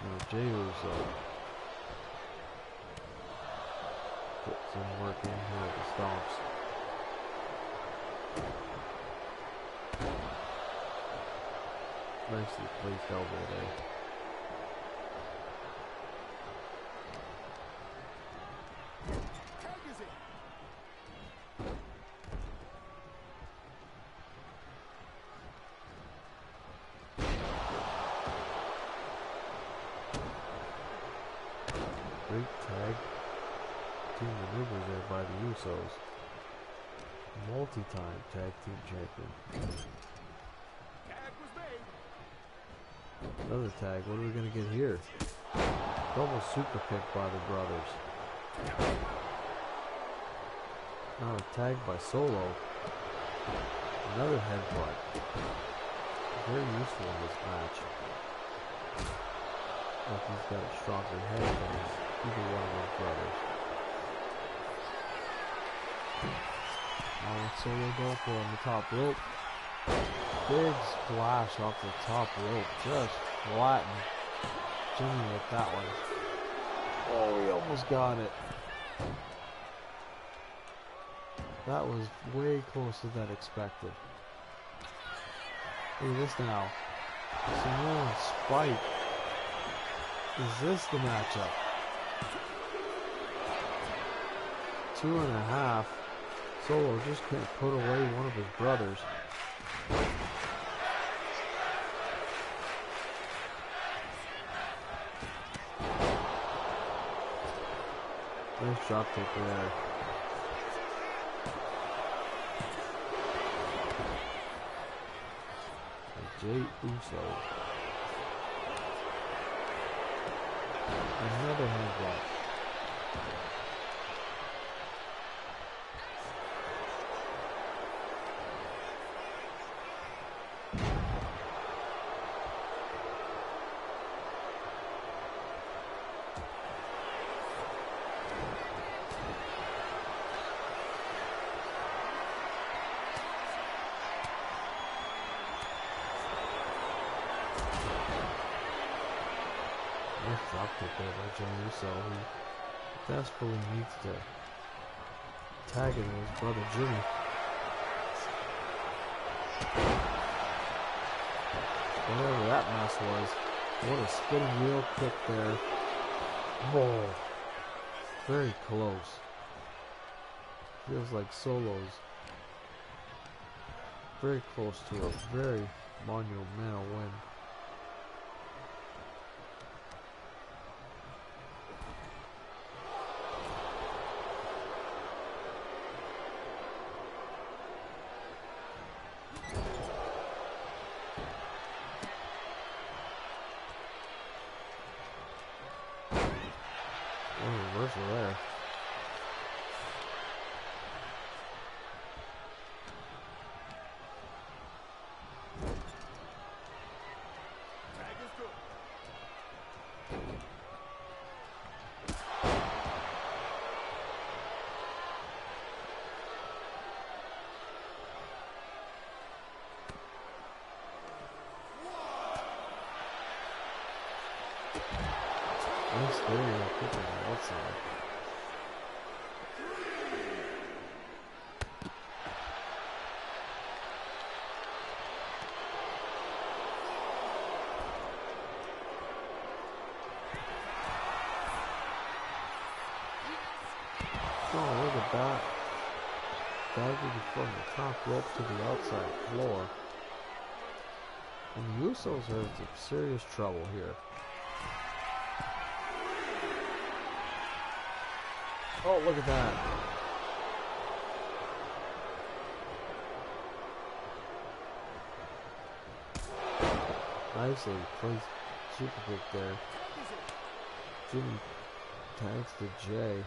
Now Jey Uso put some work in here at the stomps. Nicely placed elbow there. Great tag team maneuvers there by the Usos. Multi-time tag team champion. Another tag. What are we going to get here? Double super kick by the brothers. Now a tag by Solo. Another headbutt. Very useful in this match. Like he's got a stronger head than either one of those brothers. Now let's Solo go for on the top rope. Big splash off the top rope. Just flattened Jimmy with that one. Oh, he almost got it. That was way closer than expected. Look at this now. Samoan Spike. Is this the matchup? 2.5. Solo just couldn't put away one of his brothers. Nice drop kick there. Jey Uso. Another headbutt. Drop kick there by Jey Uso, who desperately needs to tag in with his brother Jimmy. Whatever that mess was. What a spinning wheel kick there. Oh, very close. Feels like Solo's very close to a very monumental win. Reversal there. Nice area kick on the outside. Oh, look at that. Diving from the top rope to the outside floor. And the Usos are in some serious trouble here. Oh, look at that. Nicely placed super kick there. Jimmy tags to Jey.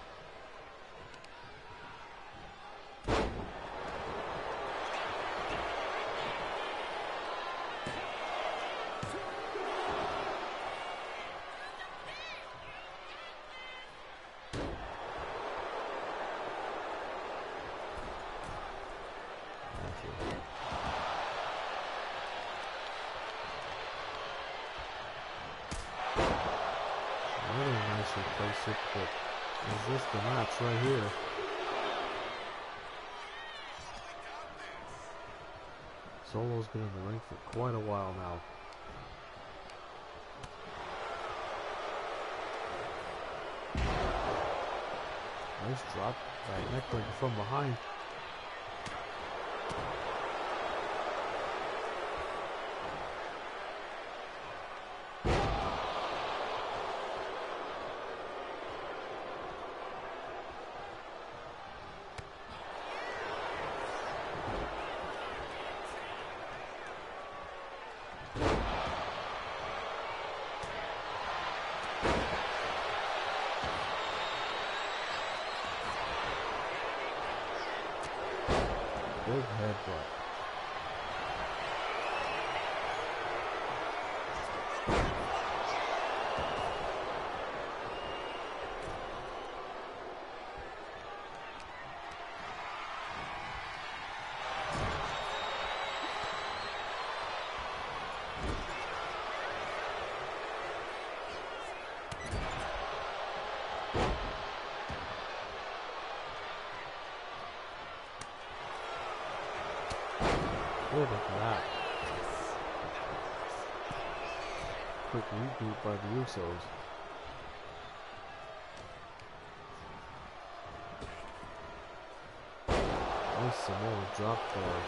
Really nicely placed super kick. Is this the match right here? Solo's been in the ring for quite a while now. Nice drop by neckbreaker from behind. Big headbutt. Look at that. Quick reboot by the Usos. Nice Samoa drop there.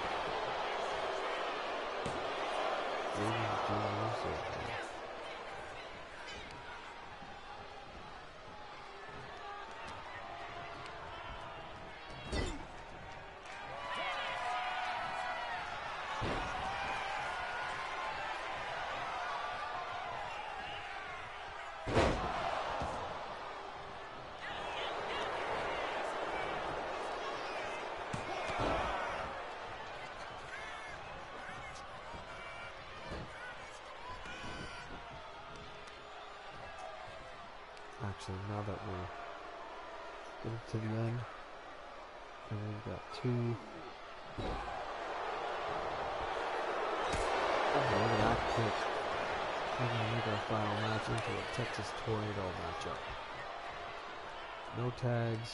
Actually, now that we're getting to the end, and we've got two. Oh, look at that kick. We're going to make our final match into a Texas Tornado matchup. No tags.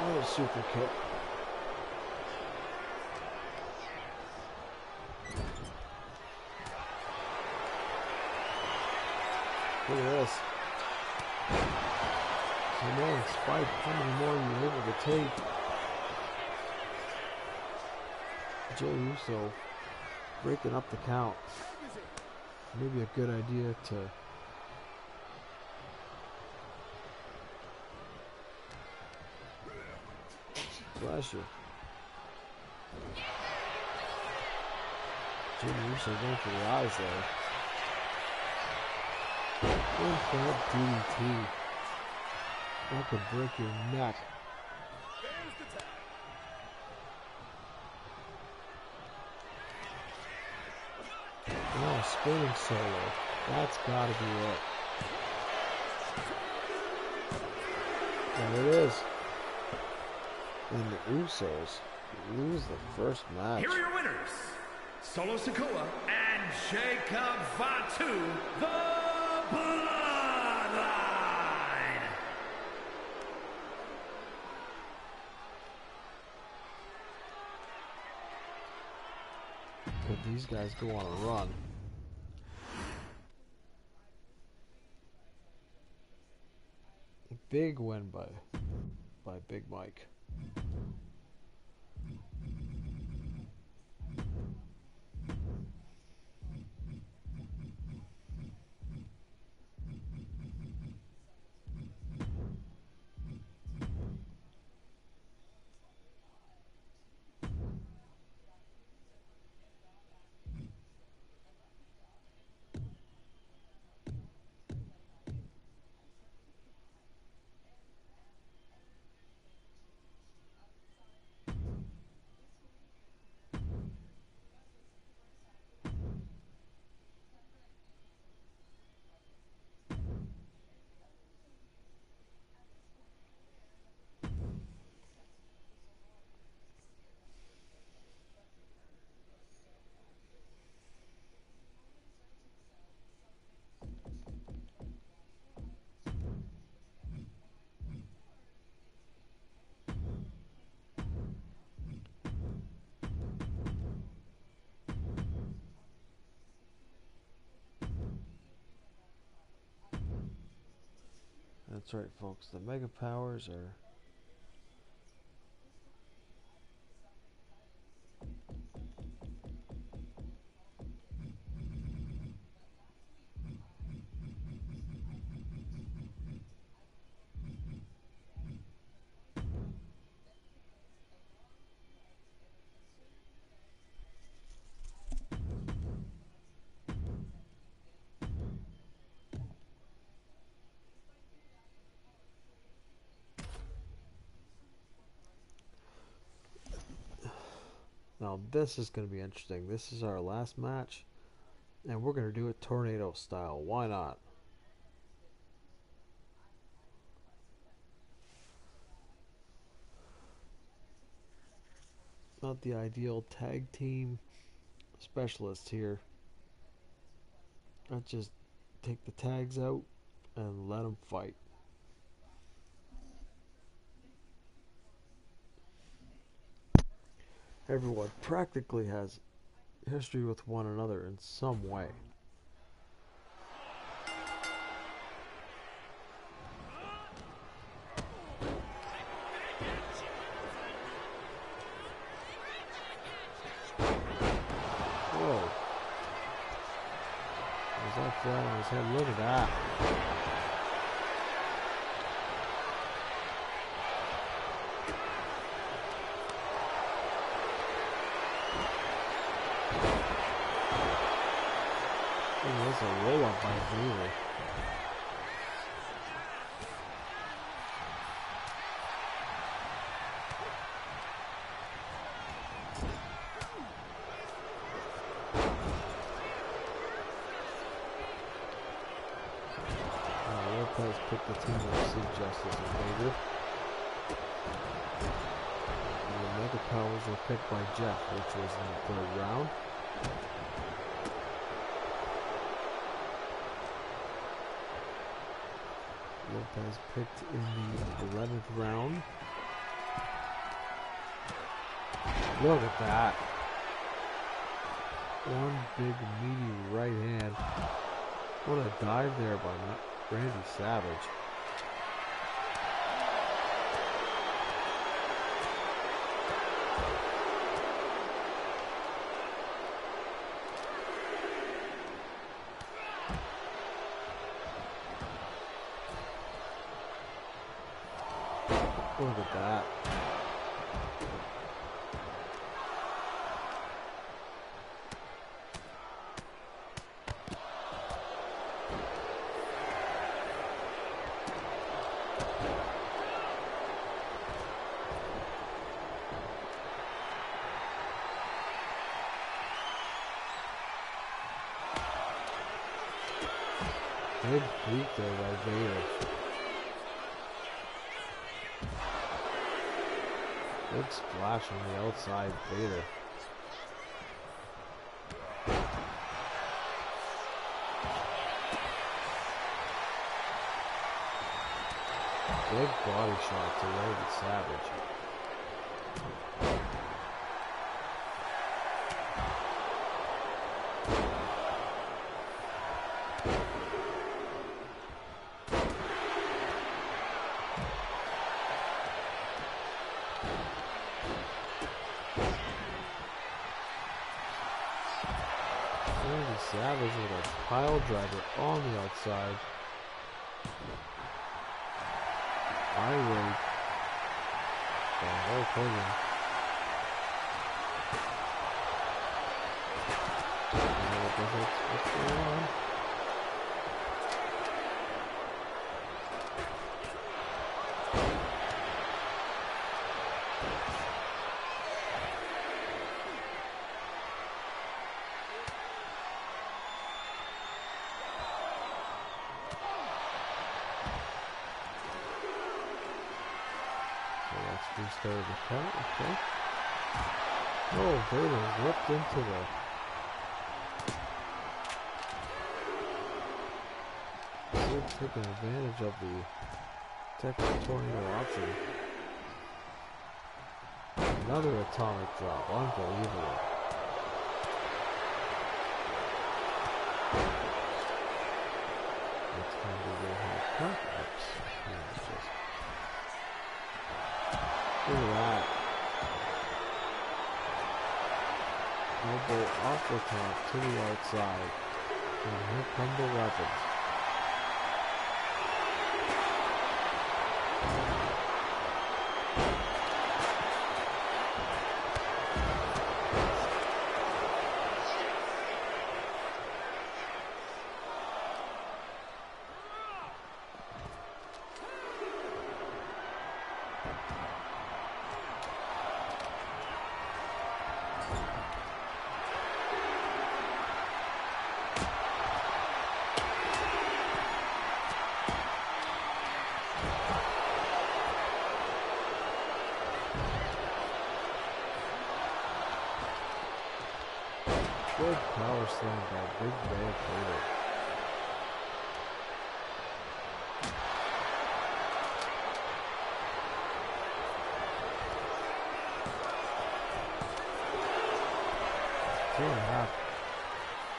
Another super kick. Look at this. Samoan spike. How many more are you able to take? Jey Uso breaking up the count. Maybe a good idea to bless you. Jey Uso going for the eyes there. That DDT. That could break your neck. Oh, spinning solo. That's gotta be it. And it is. And the Usos lose the first match. Here are your winners, Solo Sikoa and Jacob Fatu, the Bloodline. Could these guys go on a run? Big win by Big Mike. That's right, folks. The Mega Powers are now this is going to be interesting. This is our last match, and we're going to do it tornado style. Why not? Not the ideal tag team specialist here. Let's just take the tags out and let them fight. Everyone practically has history with one another in some way. his head. Look at that. That's a roll up by Vader. Lopez picked the team of Sid Justice and Vader. And the Mega Powers were picked by Jeff, which was in the 3rd round. Lopez picked in the 11th round. Look at that. One big meaty right hand. What a dive there by Randy Savage. Look at that. Big beat there by Vader. Big splash on the outside, Vader. Big body shot to Randy Savage. Savage with a pile driver on the outside. Irate by Hulk Hogan. What's going on? Restarted the count, okay. Oh, Vader ripped into the Sid taking advantage of the Texas Tornado option. Another atomic drop, unbelievable. It's time to go ahead and count. Look at that. Elbow off the top to the outside. And here come the weapons. Good power slam by Big Bad Vader. Two and a half.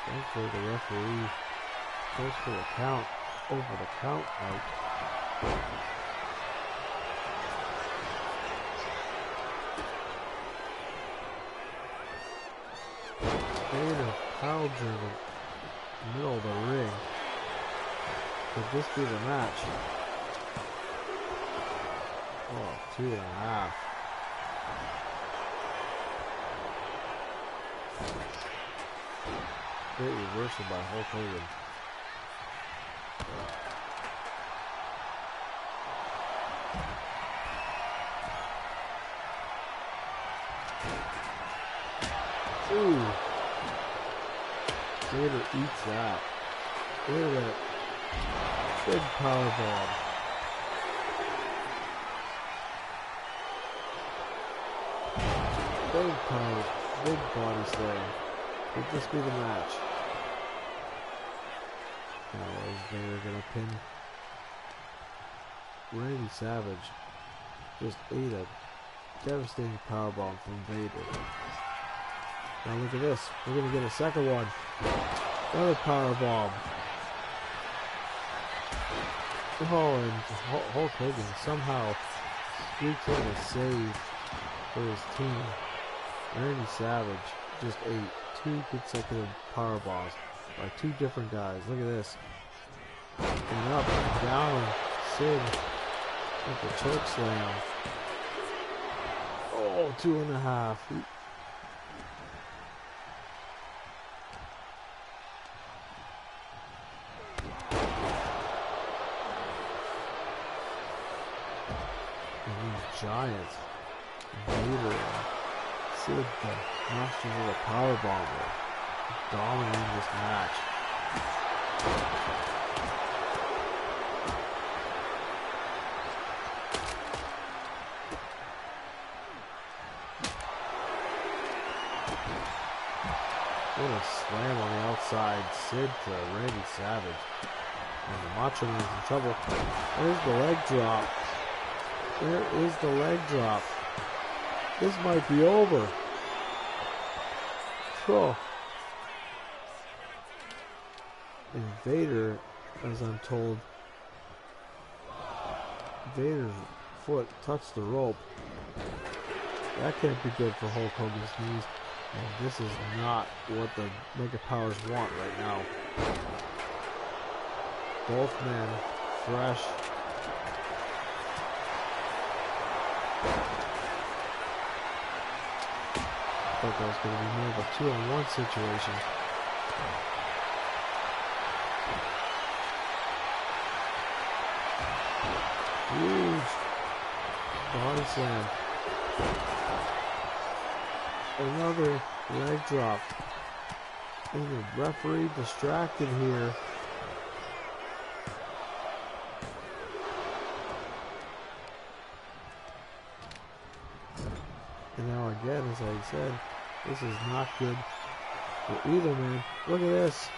Thankfully the referee goes for the count over the count out. Vader power driven middle of the ring. Could this be the match? Oh, 2.5. Great reversal by Hulk Hogan. Ooh. Vader eats that. Look at that. Big powerbomb. Big power. Big body slam. Could this be the match? Oh, is Vader gonna pin Randy Savage? Just ate a devastating powerbomb from Vader. Now look at this. We're gonna get a second one. Another powerbomb. Oh, and Hulk Hogan somehow squeaks in a save for his team. Randy Savage just ate 2 consecutive powerbombs by 2 different guys. Look at this. And up and down. Sid with the choke slam. Oh, 2.5. Giants, Vader, Sid, the masters of the powerbomb, dominating this match. What a slam on the outside, Sid to Randy Savage. And the Macho Man is in trouble. There's the leg drop. There is the leg drop. This might be over. Oh. And Vader, as I'm told, Vader's foot touched the rope. That can't be good for Hulk Hogan's knees. And this is not what the Mega Powers want right now. Both men fresh. I thought that was going to be more of a 2-on-1 situation. Huge body slam. Another leg drop. And the referee distracted here. And now again, as I said, this is not good for either man. Look at this.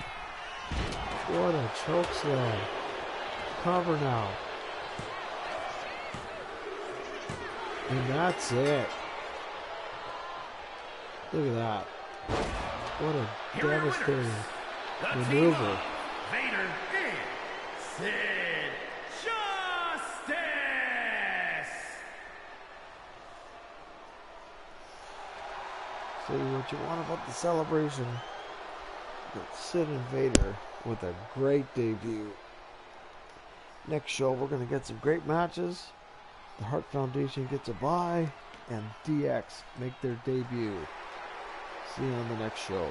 What a choke slam. Cover now. And that's it. Look at that. What a devastating maneuver. Vader and Sid Justice. Say what you want about the celebration, but Sid and Vader with a great debut. Next show, we're going to get some great matches. The Hart Foundation gets a bye, and DX make their debut. See you on the next show.